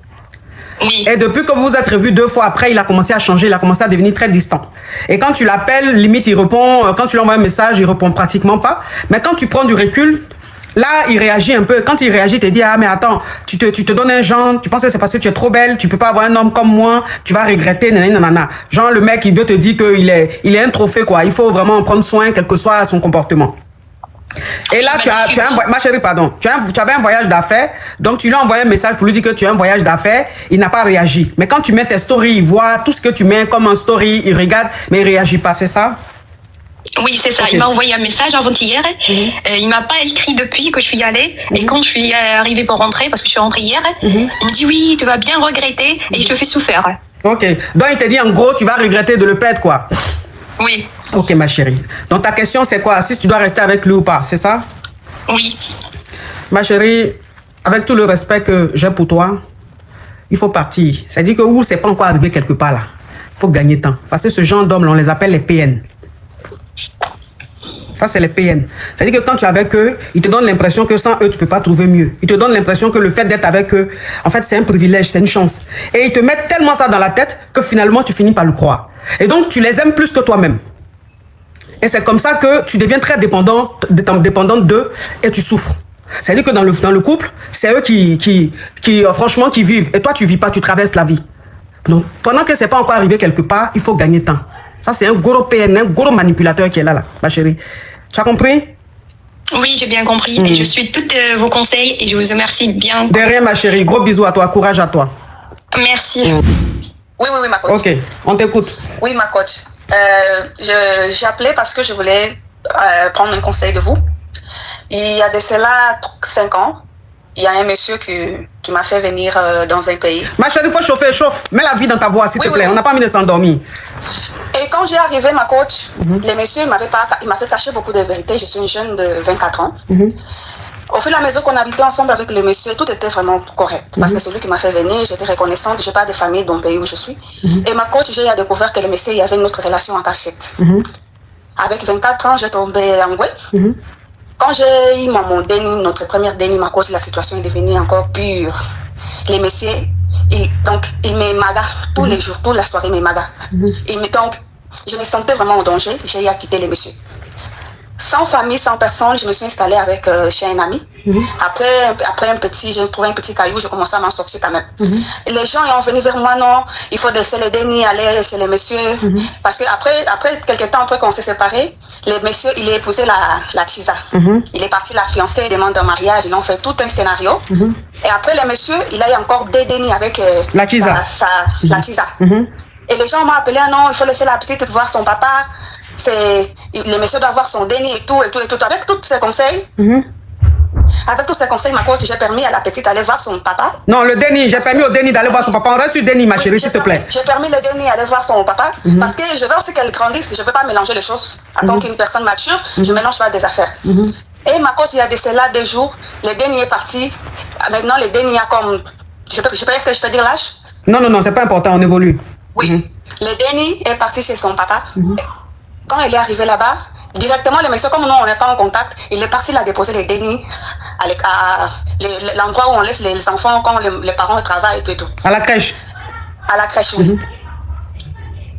Oui. Et depuis que vous vous êtes revus 2 fois, après, il a commencé à changer. Il a commencé à devenir très distant. Et quand tu l'appelles, limite, il répond. Quand tu lui envoies un message, il répond pratiquement pas. Mais quand tu prends du recul, là, il réagit un peu. Quand il réagit, il te dit, ah, mais attends, tu te donnes un genre, tu penses que c'est parce que tu es trop belle, tu peux pas avoir un homme comme moi, tu vas regretter, nanana. Genre, le mec, il veut te dire qu'il est un trophée, quoi. Il faut vraiment en prendre soin, quel que soit son comportement. Et là, ma chérie, pardon, tu avais un voyage d'affaires, donc tu lui as envoyé un message pour lui dire que tu as un voyage d'affaires, il n'a pas réagi. Mais quand tu mets tes stories, il voit tout ce que tu mets comme un story, il regarde, mais il réagit pas, c'est ça? Oui, c'est ça. Okay. Il m'a envoyé un message avant-hier. Il m'a pas écrit depuis que je suis allée. Et quand je suis arrivée pour rentrer, parce que je suis rentrée hier, il me dit oui, tu vas bien regretter et je te fais souffrir. Ok. Donc il te dit en gros, tu vas regretter de le perdre, quoi. Oui. Ok, ma chérie. Donc ta question, c'est quoi? Si tu dois rester avec lui ou pas, c'est ça? Oui. Ma chérie, avec tout le respect que j'ai pour toi, il faut partir. C'est-à-dire que où c'est pas encore arrivé quelque part là. Il faut gagner temps. Parce que ce genre d'hommes, on les appelle les PN. Ça, c'est les PN. C'est-à-dire que quand tu es avec eux, ils te donnent l'impression que sans eux, tu ne peux pas trouver mieux. Ils te donnent l'impression que le fait d'être avec eux, en fait, c'est un privilège, c'est une chance. Et ils te mettent tellement ça dans la tête que finalement, tu finis par le croire. Et donc, tu les aimes plus que toi-même. Et c'est comme ça que tu deviens très dépendante d'eux et tu souffres. C'est-à-dire que dans le couple, c'est eux qui franchement, qui vivent. Et toi, tu ne vis pas, tu traverses la vie. Donc, pendant que ce n'est pas encore arrivé quelque part, il faut gagner temps. Ça, c'est un gros PN, un gros manipulateur qui est là, ma chérie. Tu as compris? Oui, j'ai bien compris. Et je suis tous vos conseils et je vous remercie bien. De rien, ma chérie. Gros bisous à toi. Courage à toi. Merci. Oui, ma coach. Ok, on t'écoute. Oui, ma coach. J'ai appelé parce que je voulais prendre un conseil de vous. Il y a de cela 5 ans, il y a un monsieur qui m'a fait venir dans un pays. Ma chérie, il faut chauffer, chauffe. Mets la vie dans ta voix, s'il te plaît. On n'a pas envie de s'endormir. Et quand j'ai arrivé, ma coach, le monsieur m'a fait cacher beaucoup de vérités. Je suis une jeune de 24 ans. Au fur et à mesure qu'on habitait ensemble avec le monsieur, tout était vraiment correct. Parce que c'est lui qui m'a fait venir, j'étais reconnaissante, je n'ai pas de famille dans le pays où je suis. Et ma coach, j'ai découvert que le monsieur, il y avait une autre relation en cachette. Avec 24 ans, j'ai tombé amoureux. Quand j'ai eu mon déni, notre première déni, ma coach, la situation est devenue encore pure. Les messieurs, il me maga tous les jours, toute la soirée, il me maga. Donc, je me sentais vraiment en danger, j'ai eu à quitter les messieurs. Sans famille, sans personne, je me suis installée avec chez un ami. Après j'ai trouvé un petit caillou, j'ai commencé à m'en sortir quand même. Les gens sont venus vers moi, non, il faut laisser les dénis, aller chez les messieurs. Parce que après quelques temps après qu'on s'est séparés, les messieurs, il a épousé la Tisa. Il est parti la fiancée, il demande un mariage, ils ont fait tout un scénario. Et après les messieurs, il a eu encore des dénis avec la Tisa. La Tisa. Et les gens m'ont appelé, ah non, il faut laisser la petite voir son papa. Les messieurs doivent voir son déni et tout. Avec tous ces conseils, ma coach, j'ai permis à la petite d'aller voir son papa. Non, le déni, j'ai permis au déni d'aller voir son papa. On reste sur déni, ma chérie, s'il te plaît. J'ai permis le déni d'aller voir son papa parce que je veux aussi qu'elle grandisse. Je ne veux pas mélanger les choses. En tant qu'une personne mature, je ne mélange pas des affaires. Et ma coach, il y a de cela 2 jours, le déni est parti. Maintenant, le déni a comme. Est-ce que je peux dire l'âge? Non, c'est pas important, on évolue. Oui. Le déni est parti chez son papa. Quand elle est arrivée là-bas, directement, les messieurs, comme nous, on n'est pas en contact, il est parti la déposer les dénis à l'endroit où on laisse les enfants quand les parents travaillent et tout. À la crèche? À la crèche, oui.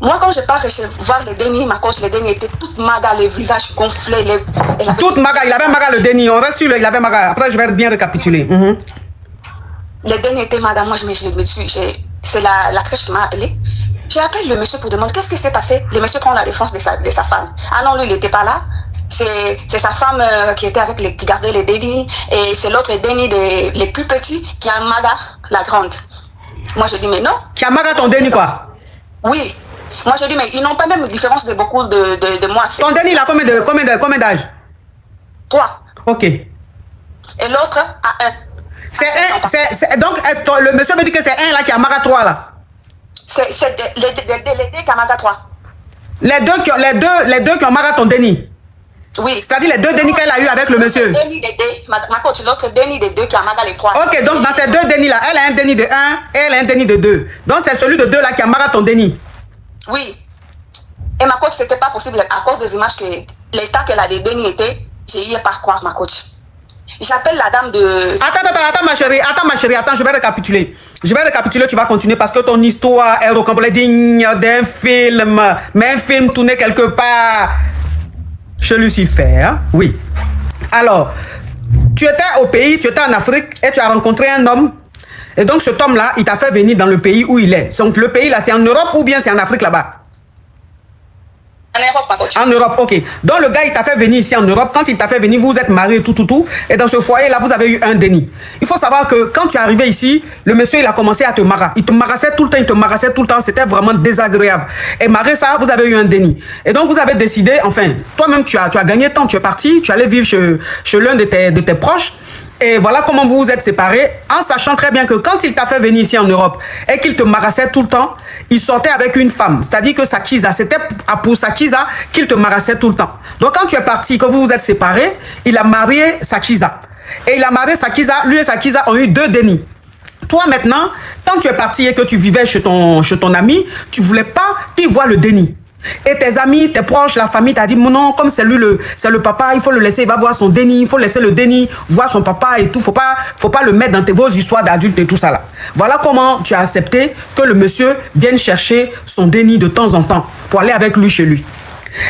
Moi, quand je pars voir les dénis, ma coach, les dénis étaient toutes maga, les visages gonflés. Toutes maga, il avait maga le déni. On reste sur il avait maga. Après, je vais bien récapituler. les derniers étaient madame, moi je me suis, c'est la crèche qui m'a appelé. J'ai appelé le monsieur pour demander qu'est-ce qui s'est passé. Le monsieur prend la défense de sa femme. Ah non, lui il n'était pas là. C'est sa femme qui était avec qui gardait les Déni, et c'est l'autre Déni les plus petits qui a Maga, la grande. Moi je dis mais non. Qui a Maga ton Déni quoi? Oui. Moi je dis mais ils n'ont pas même différence de beaucoup de mois. Ton Déni il a combien d'âge? 3. Ok. Et l'autre a 1. Donc le monsieur me dit que c'est un là qui a Maga 3 là. C'est les deux qui a Maga 3. Les deux qui ont Maga ton Déni. Oui. C'est-à-dire les 2 Déni qu'elle a eu avec le monsieur. Ma coach, l'autre Déni des 2 qui a Maga les 3. Ok, donc dans ces 2 Déni là, elle a un Déni de 1 et elle a un Déni de 2. Donc c'est celui de 2 là qui a Maga ton Déni. Oui. Et ma coach, c'était pas possible à cause des images que l'état que la Déni était, j'ai eu par croire ma coach. J'appelle la dame de... Attends ma chérie, je vais récapituler. Tu vas continuer parce que ton histoire est au complet digne d'un film. Mais un film tourné quelque part chez Lucifer, hein? Oui. Alors, tu étais au pays, tu étais en Afrique et tu as rencontré un homme. Et donc cet homme-là, il t'a fait venir dans le pays où il est. Donc le pays là, c'est en Europe ou bien c'est en Afrique là-bas? En Europe, ma coach. En Europe, ok. Donc le gars, il t'a fait venir ici en Europe. Quand il t'a fait venir, vous êtes mariés, tout. Et dans ce foyer-là, vous avez eu un Déni. Il faut savoir que quand tu es arrivé ici, le monsieur, il a commencé à te marrer. Il te marassait tout le temps, C'était vraiment désagréable. Et marrer ça, vous avez eu un Déni. Et donc, vous avez décidé, enfin, toi-même, tu as gagné temps, tu es parti, tu allais vivre chez l'un de tes proches. Et voilà comment vous vous êtes séparés, en sachant très bien que quand il t'a fait venir ici en Europe et qu'il te marassait tout le temps, il sortait avec une femme. C'est-à-dire que Sakiza, c'était pour Sakiza qu'il te marassait tout le temps. Donc quand tu es parti, que vous vous êtes séparés, il a marié Sakiza. Et il a marié Sakiza, lui et Sakiza ont eu 2 Déni. Toi maintenant, quand tu es parti et que tu vivais chez ton ami, tu ne voulais pas qu'il voie le Déni. Et tes amis, tes proches, la famille t'a dit non, comme c'est lui c'est le papa, il faut le laisser, il va voir son Déni, il faut laisser le Déni voir son papa et tout, faut pas le mettre dans vos histoires d'adultes et tout ça là. Voilà comment tu as accepté que le monsieur vienne chercher son Déni de temps en temps pour aller avec lui chez lui.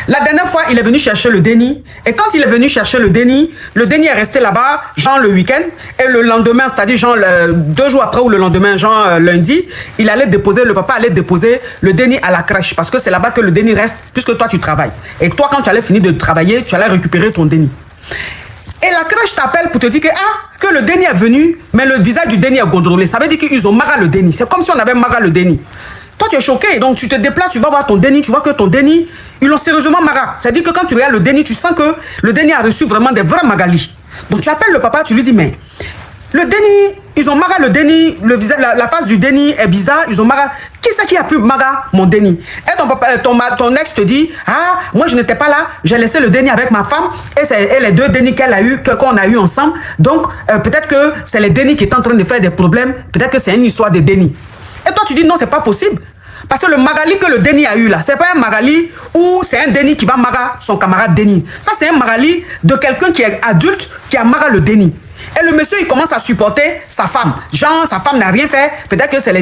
La dernière fois, il est venu chercher le Déni. Et quand il est venu chercher le Déni est resté là-bas, genre le week-end. Et le lendemain, c'est-à-dire genre 2 jours après ou le lendemain, genre lundi, le papa allait déposer le Déni à la crèche. Parce que c'est là-bas que le Déni reste, puisque toi, tu travailles. Et toi, quand tu allais finir de travailler, tu allais récupérer ton Déni. Et la crèche t'appelle pour te dire que le Déni est venu, mais le visage du Déni est gondolé. Ça veut dire qu'ils ont marre le Déni. C'est comme si on avait marre le Déni. Toi, tu es choqué, donc tu te déplaces, tu vas voir ton Déni, tu vois que ton Déni, ils l'ont sérieusement maga. C'est-à-dire que quand tu regardes le Déni, tu sens que le Déni a reçu vraiment des vrais magalis. Donc tu appelles le papa, tu lui dis, mais le Déni, ils ont maga le Déni, le visage, la face du Déni est bizarre, ils ont maga. Qui c'est qui a pu maga mon Déni? Et ton ex te dit, ah, moi je n'étais pas là, j'ai laissé le Déni avec ma femme, et les 2 Déni qu'on a eu ensemble. Donc peut-être que c'est les Déni qui est en train de faire des problèmes, peut-être que c'est une histoire de Déni. Et toi, tu dis non, c'est pas possible. Parce que le magali que le Déni a eu là, c'est pas un magali où c'est un Déni qui va maga son camarade Déni. Ça, c'est un magali de quelqu'un qui est adulte, qui a maga le Déni. Et le monsieur, il commence à supporter sa femme. Genre, sa femme n'a rien fait. Peut-être que c'est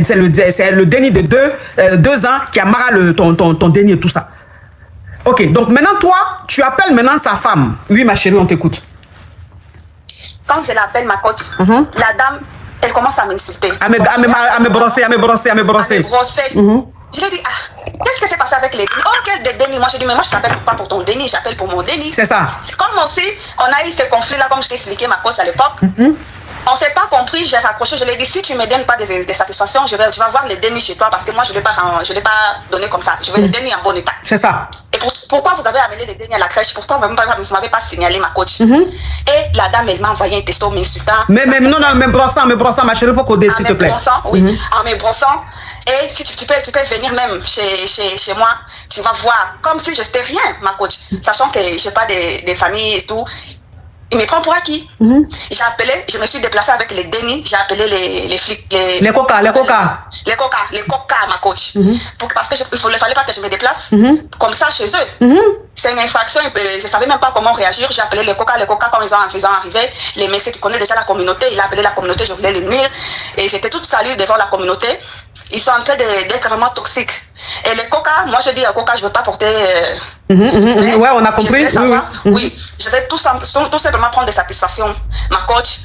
le Déni de 2 ans qui a maga ton Déni et tout ça. Ok, donc maintenant, toi, tu appelles maintenant sa femme. Oui, ma chérie, on t'écoute. Quand je l'appelle ma coach, la dame... Elle commence à m'insulter. À me brosser. Je lui ai dit, qu'est-ce qui s'est passé avec les Déni? Oh, quel Déni? Moi, je dis, mais moi, je t'appelle pas pour ton Déni, j'appelle pour mon Déni. C'est ça. C'est comme aussi, on a eu ce conflit-là, comme je t'ai expliqué, ma coach à l'époque. On ne s'est pas compris, j'ai raccroché, je lui ai dit, si tu ne me donnes pas des satisfactions, tu vas voir les Déni chez toi, parce que moi, je ne l'ai pas donné comme ça. Je veux les Déni en bon état. C'est ça. Et pourquoi vous avez amené les Déni à la crèche? Pourquoi vous ne m'avez pas signalé, ma coach? Et la dame, elle m'a envoyé un texto m'insultant. Mais non, me brossant, ma chérie, il faut coder, s'il te plaît. En me brossant. Et si tu peux venir même chez moi, tu vas voir, comme si je n'étais rien, ma coach. Sachant que je n'ai pas des familles et tout. Il me prend pour acquis. J'ai appelé, je me suis déplacée avec les Déni, j'ai appelé les flics. Les coca, ma coach. Parce qu'il ne fallait pas que je me déplace comme ça chez eux. C'est une infraction, je ne savais même pas comment réagir. J'ai appelé les coca quand ils sont arrivés. Les messieurs, tu connais déjà la communauté, il a appelé la communauté, je voulais les nuire. Et j'étais toute salue devant la communauté. Ils sont en train d'être vraiment toxiques. Et les coca, moi je dis à coca, je ne veux pas porter... ouais, on a compris. Oui, je vais tout simplement prendre des satisfactions. Ma coach,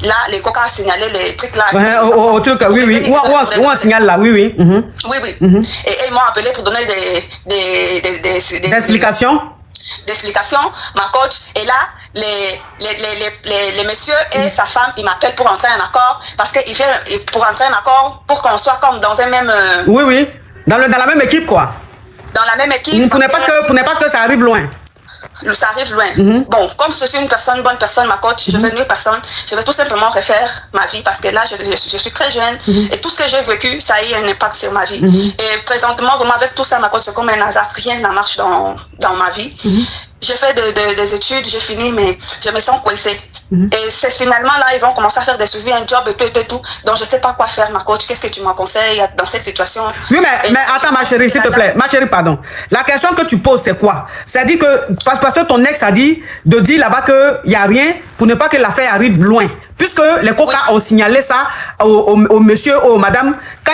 là, les coca a signalé les trucs là. Ouais, au truc, oui. Où on signale là, oui. Oui. Et ils m'ont appelé pour donner des explications. Ma coach. Et là, les messieurs et sa femme, ils m'appellent pour entrer en accord. Parce qu'ils viennent pour entrer en accord pour qu'on soit comme dans un même... Oui. Dans la même équipe, quoi. Dans la même équipe. Pour ne pas que ça arrive loin. Ça arrive loin. Bon, comme je suis une bonne personne, ma coach, je veux nulle personne, je vais tout simplement refaire ma vie parce que là, je suis très jeune et tout ce que j'ai vécu, ça a eu un impact sur ma vie. Et présentement, vraiment, avec tout ça, ma coach, c'est comme un hasard, rien ne marche dans ma vie. J'ai fait des études, j'ai fini, mais je me sens coincée. Et c'est finalement là, ils vont commencer à faire des suivis, un job et tout. Donc, je ne sais pas quoi faire, ma coach. Qu'est-ce que tu me conseilles dans cette situation? Oui, mais attends, ma chérie, s'il te plaît. Ma chérie, pardon. La question que tu poses, c'est quoi? C'est-à-dire que, parce que ton ex a dit, de dire là-bas qu'il n'y a rien pour ne pas que l'affaire arrive loin. Puisque les coca ont signalé ça au monsieur, aux madame, quand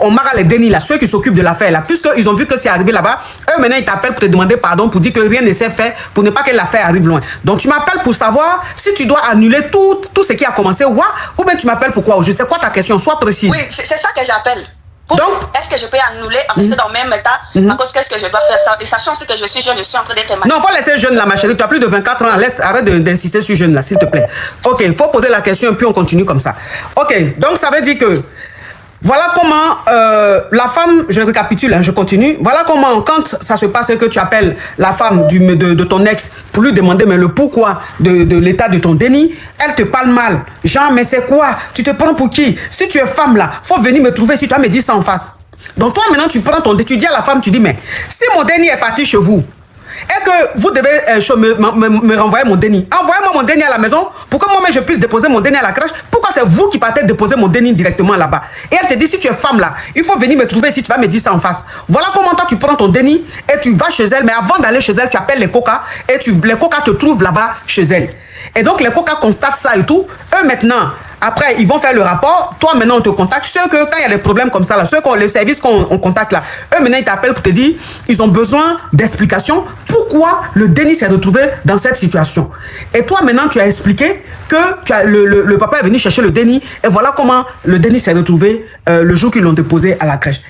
on marre les dénis là, ceux qui s'occupent de l'affaire là, puisqu'ils ont vu que c'est arrivé là-bas, eux maintenant ils t'appellent pour te demander pardon, pour dire que rien ne s'est fait, pour ne pas que l'affaire arrive loin. Donc tu m'appelles pour savoir si tu dois annuler tout ce qui a commencé, ou bien tu m'appelles pourquoi? Je sais quoi ta question, sois précise. Oui, c'est ça que j'appelle. Donc, est-ce que je peux annuler, en rester dans le même état? Par contre, qu'est-ce que je dois faire ça? Et sachant aussi que je suis jeune, je suis en train d'être malade. Non, il faut laisser jeune là, ma chérie. Tu as plus de 24 ans. Arrête d'insister sur jeune là, s'il te plaît. Ok, il faut poser la question et puis on continue comme ça. Ok, donc ça veut dire que voilà comment la femme, je récapitule, je continue. Voilà comment, quand ça se passe que tu appelles la femme de ton ex pour lui demander mais le pourquoi de l'état de ton déni, elle te parle mal. Genre, mais c'est quoi? Tu te prends pour qui? Si tu es femme là, faut venir me trouver si tu as me dit ça en face. Donc toi maintenant tu prends tu dis à la femme, tu dis mais si mon déni est parti chez vous, et que vous devez me renvoyer mon déni. Envoyez-moi mon déni à la maison pour que moi-même je puisse déposer mon déni à la crèche. Pourquoi c'est vous qui partez déposer mon déni directement là-bas? Et elle te dit, si tu es femme là, il faut venir me trouver si tu vas me dire ça en face. Voilà comment toi tu prends ton déni et tu vas chez elle. Mais avant d'aller chez elle, tu appelles les coca et les coca te trouvent là-bas chez elle. Et donc les coca constatent ça et tout. Eux maintenant, après ils vont faire le rapport. Toi maintenant on te contacte. Ceux que quand il y a des problèmes comme ça là, les services qu'on contacte là, eux maintenant ils t'appellent pour te dire ils ont besoin d'explications. Pourquoi le déni s'est retrouvé dans cette situation? Et toi maintenant tu as expliqué que le papa est venu chercher le déni. Et voilà comment le déni s'est retrouvé le jour qu'ils l'ont déposé à la crèche.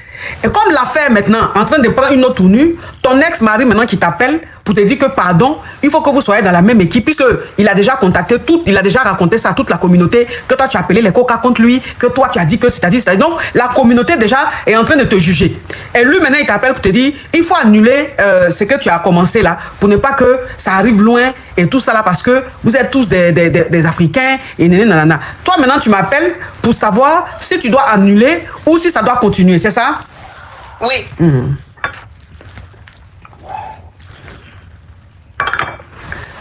Et comme l'affaire maintenant en train de prendre une autre tournure, ton ex-mari maintenant qui t'appelle pour te dire que pardon, il faut que vous soyez dans la même équipe, puisqu'il a déjà contacté il a déjà raconté ça à toute la communauté, que toi tu as appelé les coca contre lui, que toi tu as dit que c'est-à-dire. Donc la communauté déjà est en train de te juger. Et lui maintenant il t'appelle pour te dire, il faut annuler ce que tu as commencé là, pour ne pas que ça arrive loin et tout ça là, parce que vous êtes tous des Africains et nanana. Toi maintenant tu m'appelles pour savoir si tu dois annuler ou si ça doit continuer, c'est ça? Oui.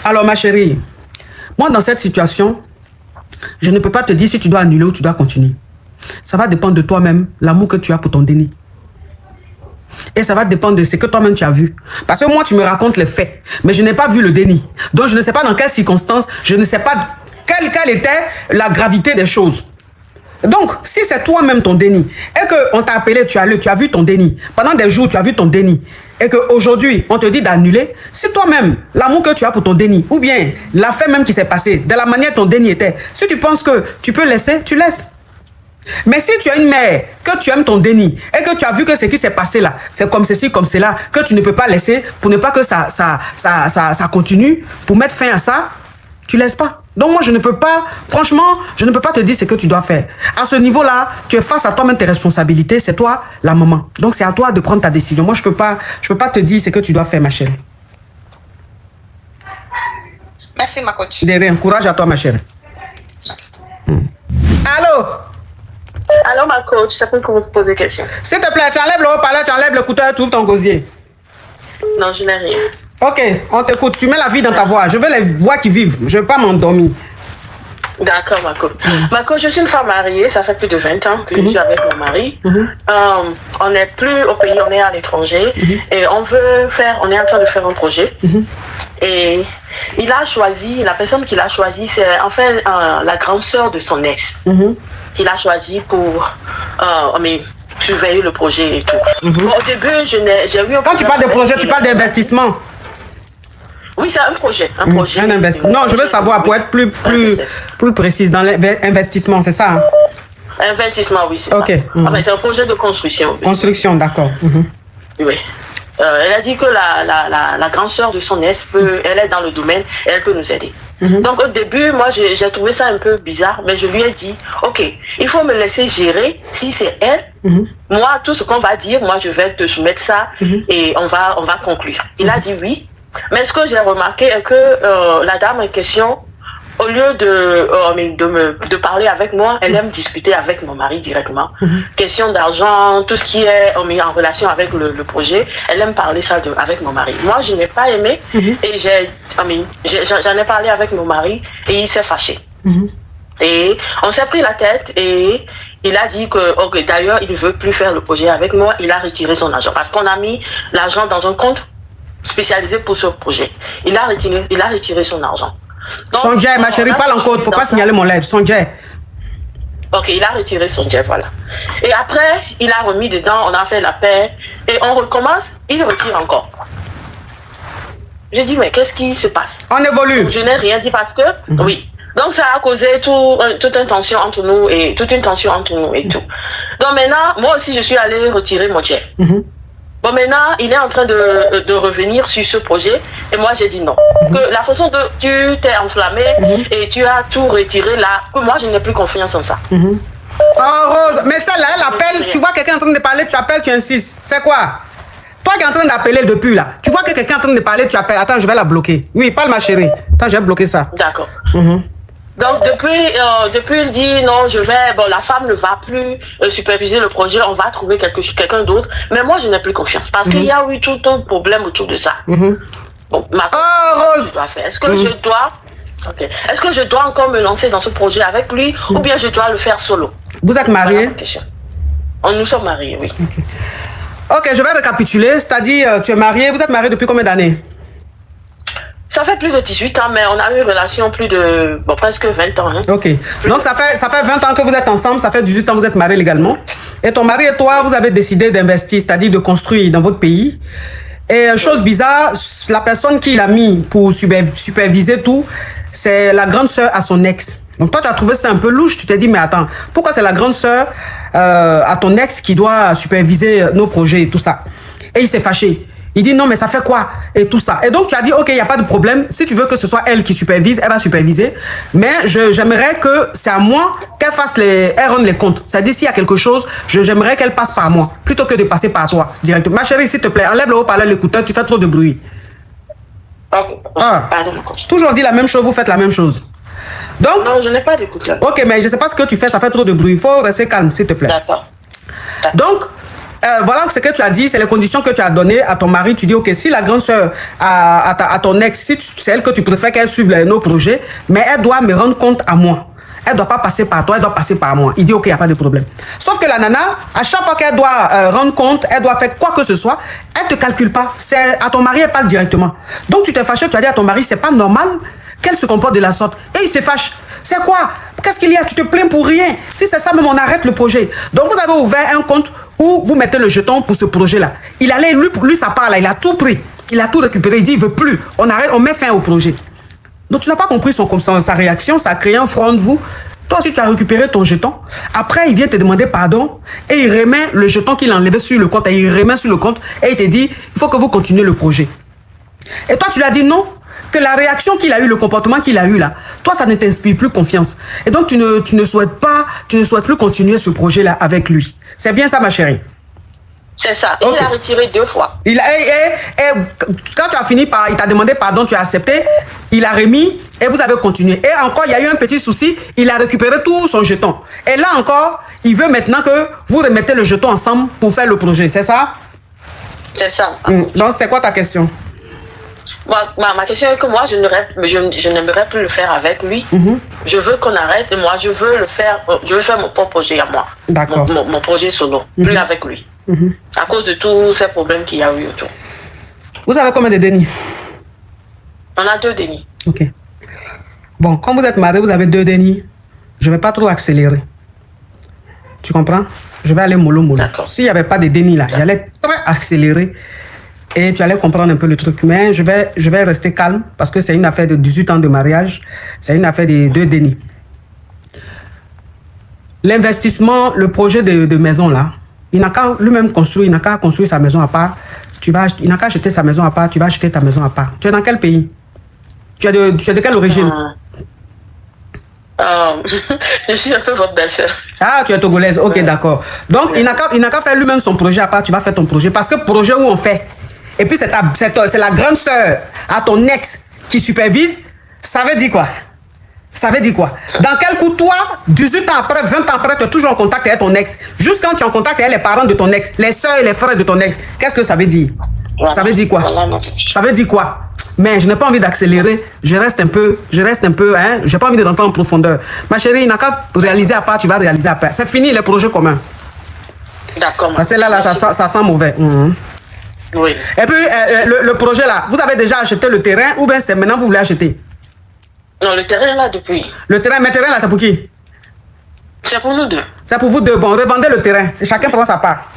Alors ma chérie, moi dans cette situation, je ne peux pas te dire si tu dois annuler ou tu dois continuer. Ça va dépendre de toi-même, l'amour que tu as pour ton déni. Et ça va dépendre de ce que toi-même tu as vu. Parce que moi tu me racontes les faits, mais je n'ai pas vu le déni. Donc je ne sais pas dans quelles circonstances, je ne sais pas quelle était la gravité des choses. Donc, si c'est toi-même ton déni, et qu'on t'a appelé, tu as vu ton déni, pendant des jours tu as vu ton déni, et qu'aujourd'hui on te dit d'annuler, si toi-même, l'amour que tu as pour ton déni, ou bien l'affaire même qui s'est passée, de la manière dont ton déni était, si tu penses que tu peux laisser, tu laisses. Mais si tu as une mère, que tu aimes ton déni, et que tu as vu que ce qui s'est passé là, c'est comme ceci, comme cela, que tu ne peux pas laisser, pour ne pas que ça continue, pour mettre fin à ça, tu laisses pas. Donc moi je ne peux pas, franchement, je ne peux pas te dire ce que tu dois faire. À ce niveau-là, tu es face à toi-même tes responsabilités, c'est toi la maman. Donc c'est à toi de prendre ta décision. Moi je peux pas te dire ce que tu dois faire, ma chérie. Merci ma coach. De rien, courage à toi ma chérie. Allô? Allô ma coach, ça peut que vous poser question. S'il te plaît, tu enlèves le haut-parleur, tu enlèves l'écouteur, tu ouvres ton gosier. Non, je n'ai rien. Ok, on t'écoute. Tu mets la vie dans ta voix. Je veux les voix qui vivent. Je ne veux pas m'endormir. D'accord, ma coach. Ma coach, je suis une femme mariée. Ça fait plus de 20 ans que je suis avec mon mari. On n'est plus au pays, on est à l'étranger. Et on est en train de faire un projet. Et il a choisi, la personne qu'il a choisi, c'est en fait la grande sœur de son ex. Qu'il a choisi pour surveiller le projet et tout. Bon, au début, j'ai eu... Quand tu parles de projet, tu parles d'investissement. Oui, c'est un projet. Un projet. Un investissement. Non, je veux savoir, pour être plus précise, dans l'investissement, c'est ça? Investissement, oui, c'est ça. C'est un projet de construction. Construction, d'accord. Oui. Elle a dit que la grande sœur de son ex, elle est dans le domaine et elle peut nous aider. Donc au début, moi, j'ai trouvé ça un peu bizarre, mais je lui ai dit, ok, il faut me laisser gérer. Si c'est elle, moi, tout ce qu'on va dire, moi, je vais te soumettre ça et on va conclure. Il a dit oui. Mais ce que j'ai remarqué est que la dame en question, au lieu de parler avec moi, elle aime discuter avec mon mari directement. Question d'argent, tout ce qui est en relation avec le projet, elle aime parler ça avec mon mari. Moi, je n'ai pas aimé et j'en ai parlé avec mon mari et il s'est fâché. Et on s'est pris la tête et il a dit que d'ailleurs, il ne veut plus faire le projet avec moi. Il a retiré son argent parce qu'on a mis l'argent dans un compte spécialisé pour ce projet. Il a retiré son argent. Son jet, ma chérie, parle en code, faut pas signaler mon live. Son jet. Ok, il a retiré son jet, voilà. Et après, il a remis dedans, on a fait la paix, et on recommence, il retire encore. J'ai dit, mais qu'est-ce qui se passe? On évolue. Donc, je n'ai rien dit parce que, oui. Donc, ça a causé toute une tension entre nous et tout. Donc, maintenant, moi aussi, je suis allée retirer mon jet. Bon, maintenant, il est en train de revenir sur ce projet. Et moi, j'ai dit non. Que la façon dont tu t'es enflammé et tu as tout retiré là, que moi, je n'ai plus confiance en ça. Oh, Rose, mais celle-là, elle appelle. Tu vois quelqu'un en train de parler, tu appelles, tu insistes. C'est quoi? Toi qui es en train d'appeler depuis là. Tu vois que quelqu'un est en train de parler, tu appelles. Attends, je vais la bloquer. Oui, parle ma chérie. Attends, je vais bloquer ça. D'accord. Donc, depuis, il dit non, la femme ne va plus superviser le projet, on va trouver quelqu'un d'autre. Mais moi, je n'ai plus confiance parce qu'il y a eu tout un problème autour de ça. Bon, Rose, est-ce que je dois encore me lancer dans ce projet avec lui ou bien je dois le faire solo? Vous êtes mariés? Nous sommes mariés, oui. Ok, je vais récapituler. C'est-à-dire, tu es marié, vous êtes marié depuis combien d'années? Ça fait plus de 18 ans, mais on a eu une relation presque 20 ans. Ok. Donc, ça fait 20 ans que vous êtes ensemble, ça fait 18 ans que vous êtes mariés légalement. Et ton mari et toi, vous avez décidé d'investir, c'est-à-dire de construire dans votre pays. Et chose bizarre, la personne qui l'a mis pour superviser tout, c'est la grande sœur à son ex. Donc, toi, tu as trouvé ça un peu louche. Tu t'es dit, mais attends, pourquoi c'est la grande sœur à ton ex qui doit superviser nos projets et tout ça? Et il s'est fâché. Il dit non, mais ça fait quoi? Et tout ça. Et donc, tu as dit, ok, il n'y a pas de problème. Si tu veux que ce soit elle qui supervise, elle va superviser. Mais j'aimerais que c'est à moi qu'elle elle rende les comptes. C'est-à-dire, s'il y a quelque chose, j'aimerais qu'elle passe par moi, plutôt que de passer par toi, directement. Ma chérie, s'il te plaît, enlève le haut-parleur, l'écouteur, tu fais trop de bruit. Toujours dit la même chose, vous faites la même chose. Donc, non, je n'ai pas d'écouteur. Ok, mais je ne sais pas ce que tu fais, ça fait trop de bruit. Il faut rester calme, s'il te plaît. D'accord. Donc, voilà ce que tu as dit, c'est les conditions que tu as données à ton mari. Tu dis, ok, si la grande sœur à ton ex, si c'est elle que tu préfères qu'elle suive nos projets, mais elle doit me rendre compte à moi. Elle ne doit pas passer par toi, elle doit passer par moi. Il dit, ok, il n'y a pas de problème. Sauf que la nana, à chaque fois qu'elle doit rendre compte, elle doit faire quoi que ce soit, elle ne te calcule pas. C'est à ton mari, elle parle directement. Donc, tu t'es fâché, tu as dit à ton mari, c'est pas normal qu'elle se comporte de la sorte. Et il se fâche. C'est quoi? Qu'est-ce qu'il y a? Tu te plains pour rien. Si c'est ça, même on arrête le projet. Donc, vous avez ouvert un compte où vous mettez le jeton pour ce projet-là. Il allait, lui, sa part là, il a tout pris. Il a tout récupéré. Il dit, il ne veut plus. On arrête, on met fin au projet. Donc, tu n'as pas compris sa réaction. Ça a créé un front de vous. Toi aussi, tu as récupéré ton jeton. Après, il vient te demander pardon et il remet le jeton qu'il a enlevé sur le compte et il remet sur le compte et il te dit, il faut que vous continuez le projet. Et toi, tu lui as dit non. Que la réaction qu'il a eue, le comportement qu'il a eu là, toi, ça ne t'inspire plus confiance. Et donc, tu ne souhaites plus continuer ce projet-là avec lui. C'est bien ça, ma chérie? C'est ça. Okay. Il a retiré 2 fois. Quand tu as fini par... Il t'a demandé pardon, tu as accepté. Il a remis et vous avez continué. Et encore, il y a eu un petit souci. Il a récupéré tout son jeton. Et là encore, il veut maintenant que vous remettez le jeton ensemble pour faire le projet. C'est ça? C'est ça. Donc, c'est quoi ta question? Ma question est que moi, je n'aimerais plus le faire avec lui. Je veux qu'on arrête et moi, je veux faire mon propre projet à moi. D'accord. Mon projet solo, plus avec lui. À cause de tous ces problèmes qu'il y a eu autour. Vous avez combien de dénis? On a 2 dénis. Ok. Bon, quand vous êtes mariés, vous avez 2 dénis. Je ne vais pas trop accélérer. Tu comprends? Je vais aller mollo. S'il n'y avait pas de dénis là, j'allais très accélérer. et tu allais comprendre un peu le truc. Mais je vais rester calme parce que c'est une affaire de 18 ans de mariage. C'est une affaire de déni. L'investissement, le projet de maison là, il n'a qu'à lui-même construire, il n'a qu'à construire sa maison à part. Il n'a qu'à acheter sa maison à part, tu vas acheter ta maison à part. Tu es dans quel pays? Tu es de quelle origine? Je suis un peu votre belle-sœur. Ah, tu es togolaise, ok, d'accord. Donc, il n'a qu'à faire lui-même son projet à part, tu vas faire ton projet. Parce que projet où on fait, et puis c'est la grande sœur à ton ex qui supervise, ça veut dire quoi? Ça veut dire quoi? Dans quel coup, toi, 18 ans après, 20 ans après, tu es toujours en contact avec ton ex. Juste quand tu es en contact avec les parents de ton ex, les soeurs et les frères de ton ex, qu'est-ce que ça veut dire? Voilà. Ça veut dire quoi? Voilà. Ça veut dire quoi? Mais je n'ai pas envie d'accélérer, je reste un peu, hein, j'ai pas envie de rentrer en profondeur. Ma chérie, il n'a qu'à réaliser à part, tu vas réaliser à part. C'est fini les projets communs. D'accord. Parce que là, ça sent mauvais. Oui. Et puis, le projet là, vous avez déjà acheté le terrain ou bien c'est maintenant que vous voulez acheter? Non, le terrain là depuis. Le terrain, mais le terrain là, c'est pour qui? C'est pour nous deux. C'est pour vous deux. Bon, revendez le terrain et chacun prend sa part.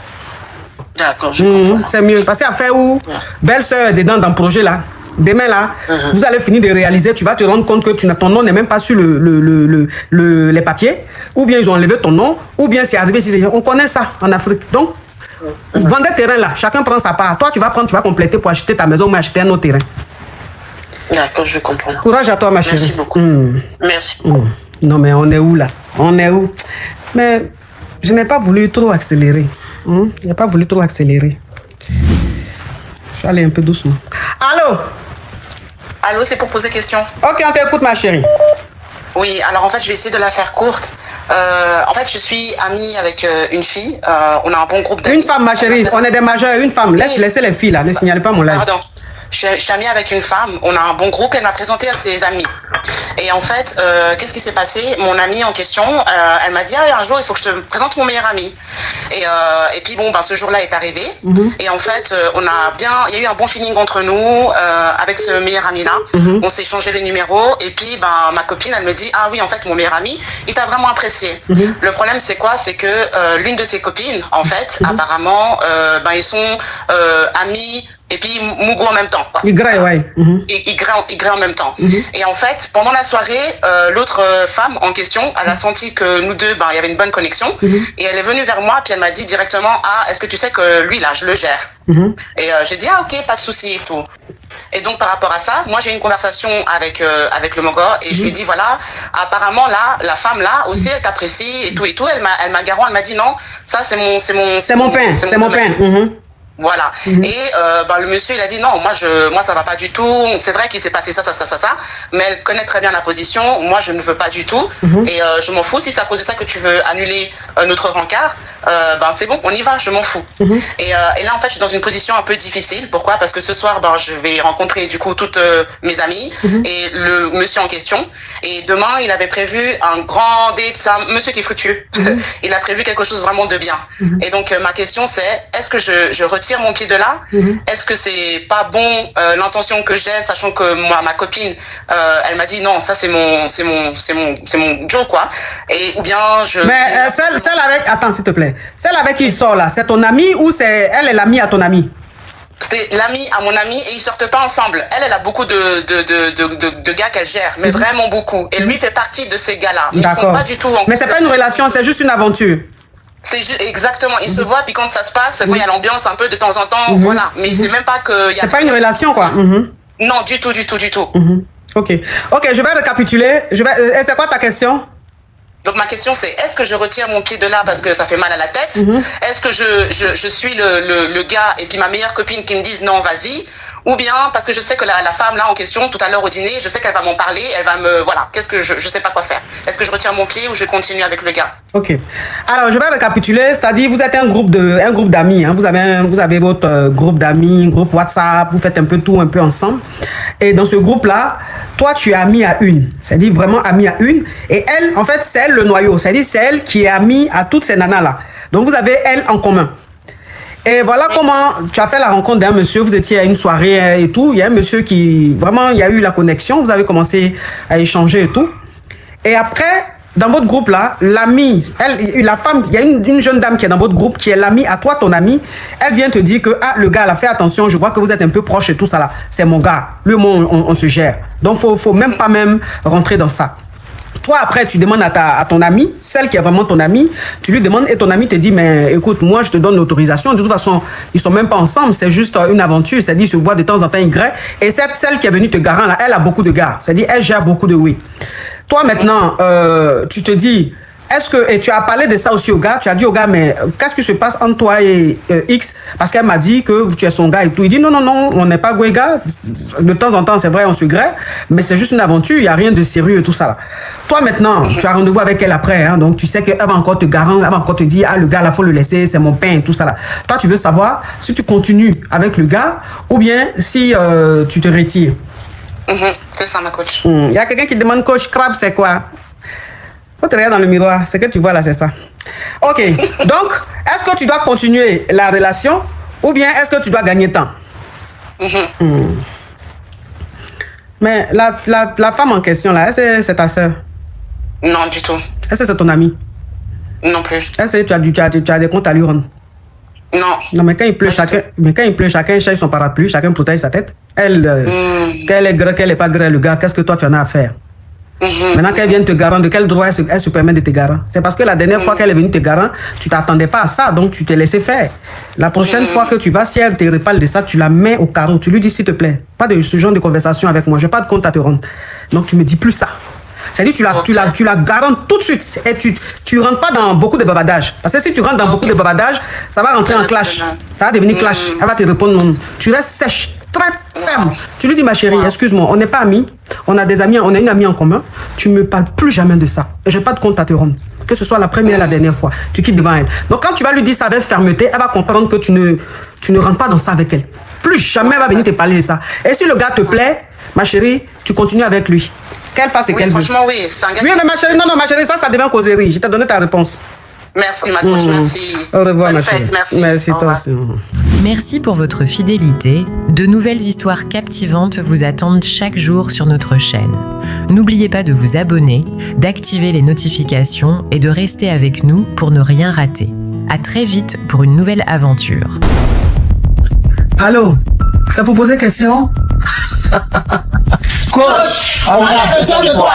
D'accord, je comprends. C'est mieux. Parce qu'à faire où belle-sœur est dedans dans le projet là, demain là, vous allez finir de réaliser, tu vas te rendre compte que ton nom n'est même pas sur les papiers, ou bien ils ont enlevé ton nom, ou bien c'est arrivé ici. On connaît ça en Afrique. Donc, vendez le terrain là, chacun prend sa part. Toi, tu vas compléter pour acheter ta maison ou acheter un autre terrain. D'accord, je comprends. Courage à toi, ma chérie. Merci beaucoup. Merci. Non, mais on est où là? On est où? Mais je n'ai pas voulu trop accélérer. Je n'ai pas voulu trop accélérer. Je suis allé un peu doucement. Allô? Allô, c'est pour poser question. Ok, on t'écoute, ma chérie. Oui, alors en fait, je vais essayer de la faire courte. En fait, je suis amie avec une fille. On a un bon groupe d'amis. Une femme, ma chérie. On est des majeurs. Une femme. Laissez les filles là. Ne signalez pas mon live. Pardon. Je suis amie avec une femme, on a un bon groupe, elle m'a présenté à ses amis. Et en fait, qu'est-ce qui s'est passé? Mon amie en question, elle m'a dit, un jour, il faut que je te présente mon meilleur ami. Et puis bon, ce jour-là est arrivé. Et en fait, il y a eu un bon feeling entre nous avec ce meilleur ami-là. On s'est échangé les numéros. Et puis, ma copine, elle me dit, ah oui, en fait, mon meilleur ami, il t'a vraiment apprécié. Le problème, c'est quoi? C'est que l'une de ses copines, en fait, apparemment, ils sont amis. Et puis Mougou en même temps. Quoi. Igray, ouais. Igray en même temps. Et en fait, pendant la soirée, l'autre femme en question, elle a senti que nous deux, il y avait une bonne connexion. Et elle est venue vers moi, puis elle m'a dit directement, ah, est-ce que tu sais que lui, là, je le gère? Et j'ai dit, ah, ok, pas de souci et tout. Et donc, par rapport à ça, moi, j'ai eu une conversation avec le Mogor et je lui ai dit, voilà, apparemment, là, la femme, là, aussi, elle t'apprécie et tout et tout. Elle m'a garant, elle m'a dit, non, ça, c'est mon pain. Voilà. Et le monsieur, il a dit non, moi ça va pas du tout. C'est vrai qu'il s'est passé ça, mais elle connaît très bien la position. Moi, je ne veux pas du tout. Et je m'en fous. Si c'est à cause de ça que tu veux annuler notre rencard, c'est bon, on y va, je m'en fous. Et là, en fait, je suis dans une position un peu difficile. Pourquoi? Parce que ce soir, je vais rencontrer du coup toutes mes amies et le monsieur en question. Et demain, il avait prévu un grand date. C'est un monsieur qui est foutu. Il a prévu quelque chose vraiment de bien. Et donc, ma question, c'est est-ce que je retire mon pied de là? Est-ce que c'est pas bon l'intention que j'ai, sachant que moi, ma copine, elle m'a dit non, ça c'est mon Joe quoi. Et ou bien je. Mais celle avec, attends s'il te plaît, celle avec qui il sort là, c'est ton amie ou elle est l'amie à ton ami? C'est l'amie à mon ami et ils sortent pas ensemble. Elle a beaucoup de gars qu'elle gère, mais vraiment beaucoup. Et lui fait partie de ces gars-là. D'accord. Pas du tout en mais c'est pas une relation, c'est juste une aventure. C'est exactement, ils se voient, puis quand ça se passe, quand il y a l'ambiance un peu de temps en temps, voilà. Mais c'est même pas que. C'est pas une relation, quoi. Non, du tout. Ok, je vais récapituler. Et c'est quoi ta question? Donc ma question c'est, est-ce que je retire mon pied de là parce que ça fait mal à la tête? Est-ce que je suis le gars et puis ma meilleure copine qui me disent non, vas-y? Ou bien parce que je sais que la femme là en question tout à l'heure au dîner, je sais qu'elle va m'en parler, elle va me qu'est-ce que je sais pas quoi faire. Est-ce que je retire mon pied ou je continue avec le gars? Ok. Alors je vais récapituler, c'est-à-dire vous êtes un groupe d'amis, hein. Vous avez votre groupe d'amis, groupe WhatsApp, vous faites un peu tout un peu ensemble. Et dans ce groupe là, toi tu es ami à une, c'est-à-dire vraiment ami à une, et elle en fait c'est elle le noyau, c'est-à-dire c'est elle qui est amie à toutes ces nanas là. Donc vous avez elle en commun. Et voilà comment tu as fait la rencontre d'un monsieur, vous étiez à une soirée et tout, il y a un monsieur qui, vraiment, il y a eu la connexion, vous avez commencé à échanger et tout. Et après, dans votre groupe là, l'amie, la femme, il y a une jeune dame qui est dans votre groupe, qui est l'amie à toi, ton amie, elle vient te dire que, ah, le gars là, fais attention, je vois que vous êtes un peu proche et tout ça là, c'est mon gars, lui, moi, on se gère. Donc, faut même pas rentrer dans ça. Toi, après, tu demandes à ton amie, celle qui est vraiment ton amie, tu lui demandes et ton amie te dit, mais écoute, moi, je te donne l'autorisation. De toute façon, ils sont même pas ensemble, c'est juste une aventure. C'est-à-dire, ils se voient de temps en temps, Y. Et celle qui est venue te garant, là, elle a beaucoup de gars. C'est-à-dire, elle gère beaucoup de oui. Toi, maintenant, tu te dis, et tu as parlé de ça aussi au gars, tu as dit au gars, mais qu'est-ce qui se passe entre toi et X? Parce qu'elle m'a dit que tu es son gars et tout. Il dit, non, on n'est pas gars. De temps en temps, c'est vrai, on se grée, mais c'est juste une aventure, il n'y a rien de sérieux et tout ça là. Toi, maintenant, tu as rendez-vous avec elle après, hein, donc tu sais qu'elle va encore te garantir, elle va encore te dire, ah, le gars là, faut le laisser, c'est mon pain et tout ça là. Toi, tu veux savoir si tu continues avec le gars ou bien si tu te retires. C'est ça, ma coach. Il y a quelqu'un qui demande, coach, crabe, c'est quoi? Faut te regarder dans le miroir, ce que tu vois là, c'est ça. Ok, donc, est-ce que tu dois continuer la relation ou bien est-ce que tu dois gagner temps? Mais la femme en question là, est-ce que c'est ta soeur? Non, du tout. Est-ce que c'est ton ami? Non plus. Est-ce que tu as des comptes à lui rendre? Non. Non, mais quand il pleut, chacun cherche son parapluie, chacun protège sa tête. Elle, qu'elle est grès, qu'elle n'est pas grès, le gars, qu'est-ce que toi tu en as à faire? Maintenant qu'elle vient te garant, de quel droit elle se permet de te garant? C'est parce que la dernière fois qu'elle est venue te garant, tu t'attendais pas à ça, donc tu t'es laissé faire. La prochaine fois que tu vas, si elle te reparle de ça, tu la mets au carreau, tu lui dis s'il te plaît, pas de ce genre de conversation avec moi, j'ai pas de compte à te rendre. Donc tu me dis plus ça. C'est-à-dire tu la garantes tout de suite et tu rentres pas dans beaucoup de babadages. Parce que si tu rentres dans beaucoup de babadages, ça va rentrer en clash. Ça va devenir clash. Elle va te répondre non. Tu restes sèche, très ferme. Tu lui dis, ma chérie, excuse-moi, on n'est pas amis. On a des amis, on a une amie en commun. Tu me parles plus jamais de ça. Et j'ai pas de compte à te rendre. Que ce soit la première et la dernière fois. Tu quittes devant elle. Donc quand tu vas lui dire ça avec fermeté, elle va comprendre que tu ne rentres pas dans ça avec elle. Plus jamais elle va venir te parler de ça. Et si le gars te plaît, ma chérie, tu continues avec lui. Qu'elle fasse et qu'elle veut. Franchement, oui. C'est un gars. Oui, mais ma chérie, non, ma chérie, ça devient causerie. Je t'ai donné ta réponse. Merci, ma coach, merci. Au revoir, ma chérie. Merci toi aussi. Merci pour votre fidélité. De nouvelles histoires captivantes vous attendent chaque jour sur notre chaîne. N'oubliez pas de vous abonner, d'activer les notifications et de rester avec nous pour ne rien rater. À très vite pour une nouvelle aventure. Allô, ça peut poser question? Coach, on a besoin de toi.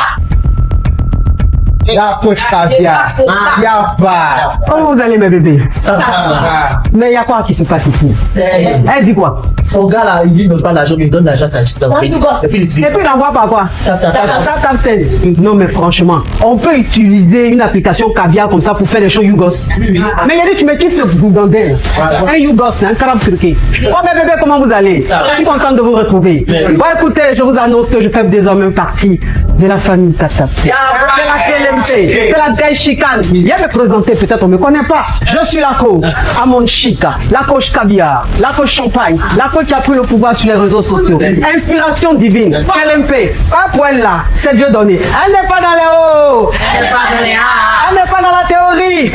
Ya coach Caviar, ya va. Comment vous allez mes bébés? Ça va. Mais il y a quoi qui se passe ici? Elle dit quoi? Son gars là, il lui donne pas l'argent, mais il donne l'argent à sa petite. Et puis il envoie par quoi? Non mais franchement, on peut utiliser une application Caviar comme ça pour faire des shows YouGos. Mais il a dit tu me quittes ce gougandel. Un YouGos, c'est un carabe turqué. Oh mes bébés, comment vous allez? Je suis content de vous retrouver. Bon écoutez, je vous annonce que je fais désormais partie de la famille Tatap. C'est la Gaï Chicane. Viens me présenter, peut-être on ne me connaît pas. Je suis la coach Amon Chica, la coach Caviar, la coach Champagne, la coach qui a pris le pouvoir sur les réseaux sociaux. Inspiration divine, LMP, pas pour elle là, c'est Dieu donné. Elle n'est pas dans les hauts, elle n'est pas dans la théorie.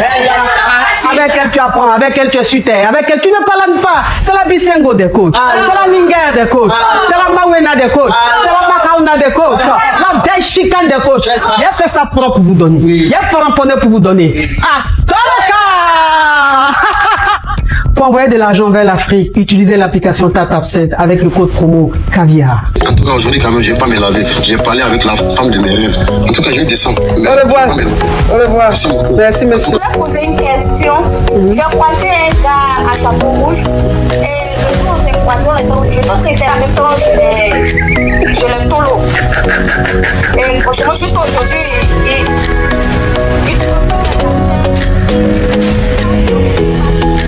Avec elle tu apprends, avec elle tu es sur terre, avec elle tu ne parles pas. C'est la Bisengo des coachs, c'est la Linger des coachs, c'est la Mawena des coachs, c'est la Makauna des coachs, la Gaï Chicane des coachs. Il a fait ça propre pour vous donner. Il y a pas pour vous donner. Ah, pour envoyer de l'argent vers l'Afrique, utilisez l'application TapTapSend avec le code promo Caviar. En tout cas, aujourd'hui, quand même, je vais pas me laver. J'ai parlé avec la femme de mes rêves. En tout cas, je vais descendre. Au revoir. Au revoir. Merci, monsieur. Je voulais poser une question. J'ai croisé un gars à chapeau rouge et le jour où on s'est croisé, on était obligés de traiter en même temps sur le tolo. Et franchement, juste aujourd'hui,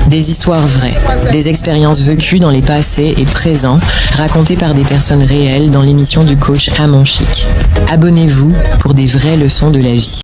Des histoires vraies, des expériences vécues dans les passés et présents, racontées par des personnes réelles dans l'émission du coach Amon Chic. Abonnez-vous pour des vraies leçons de la vie.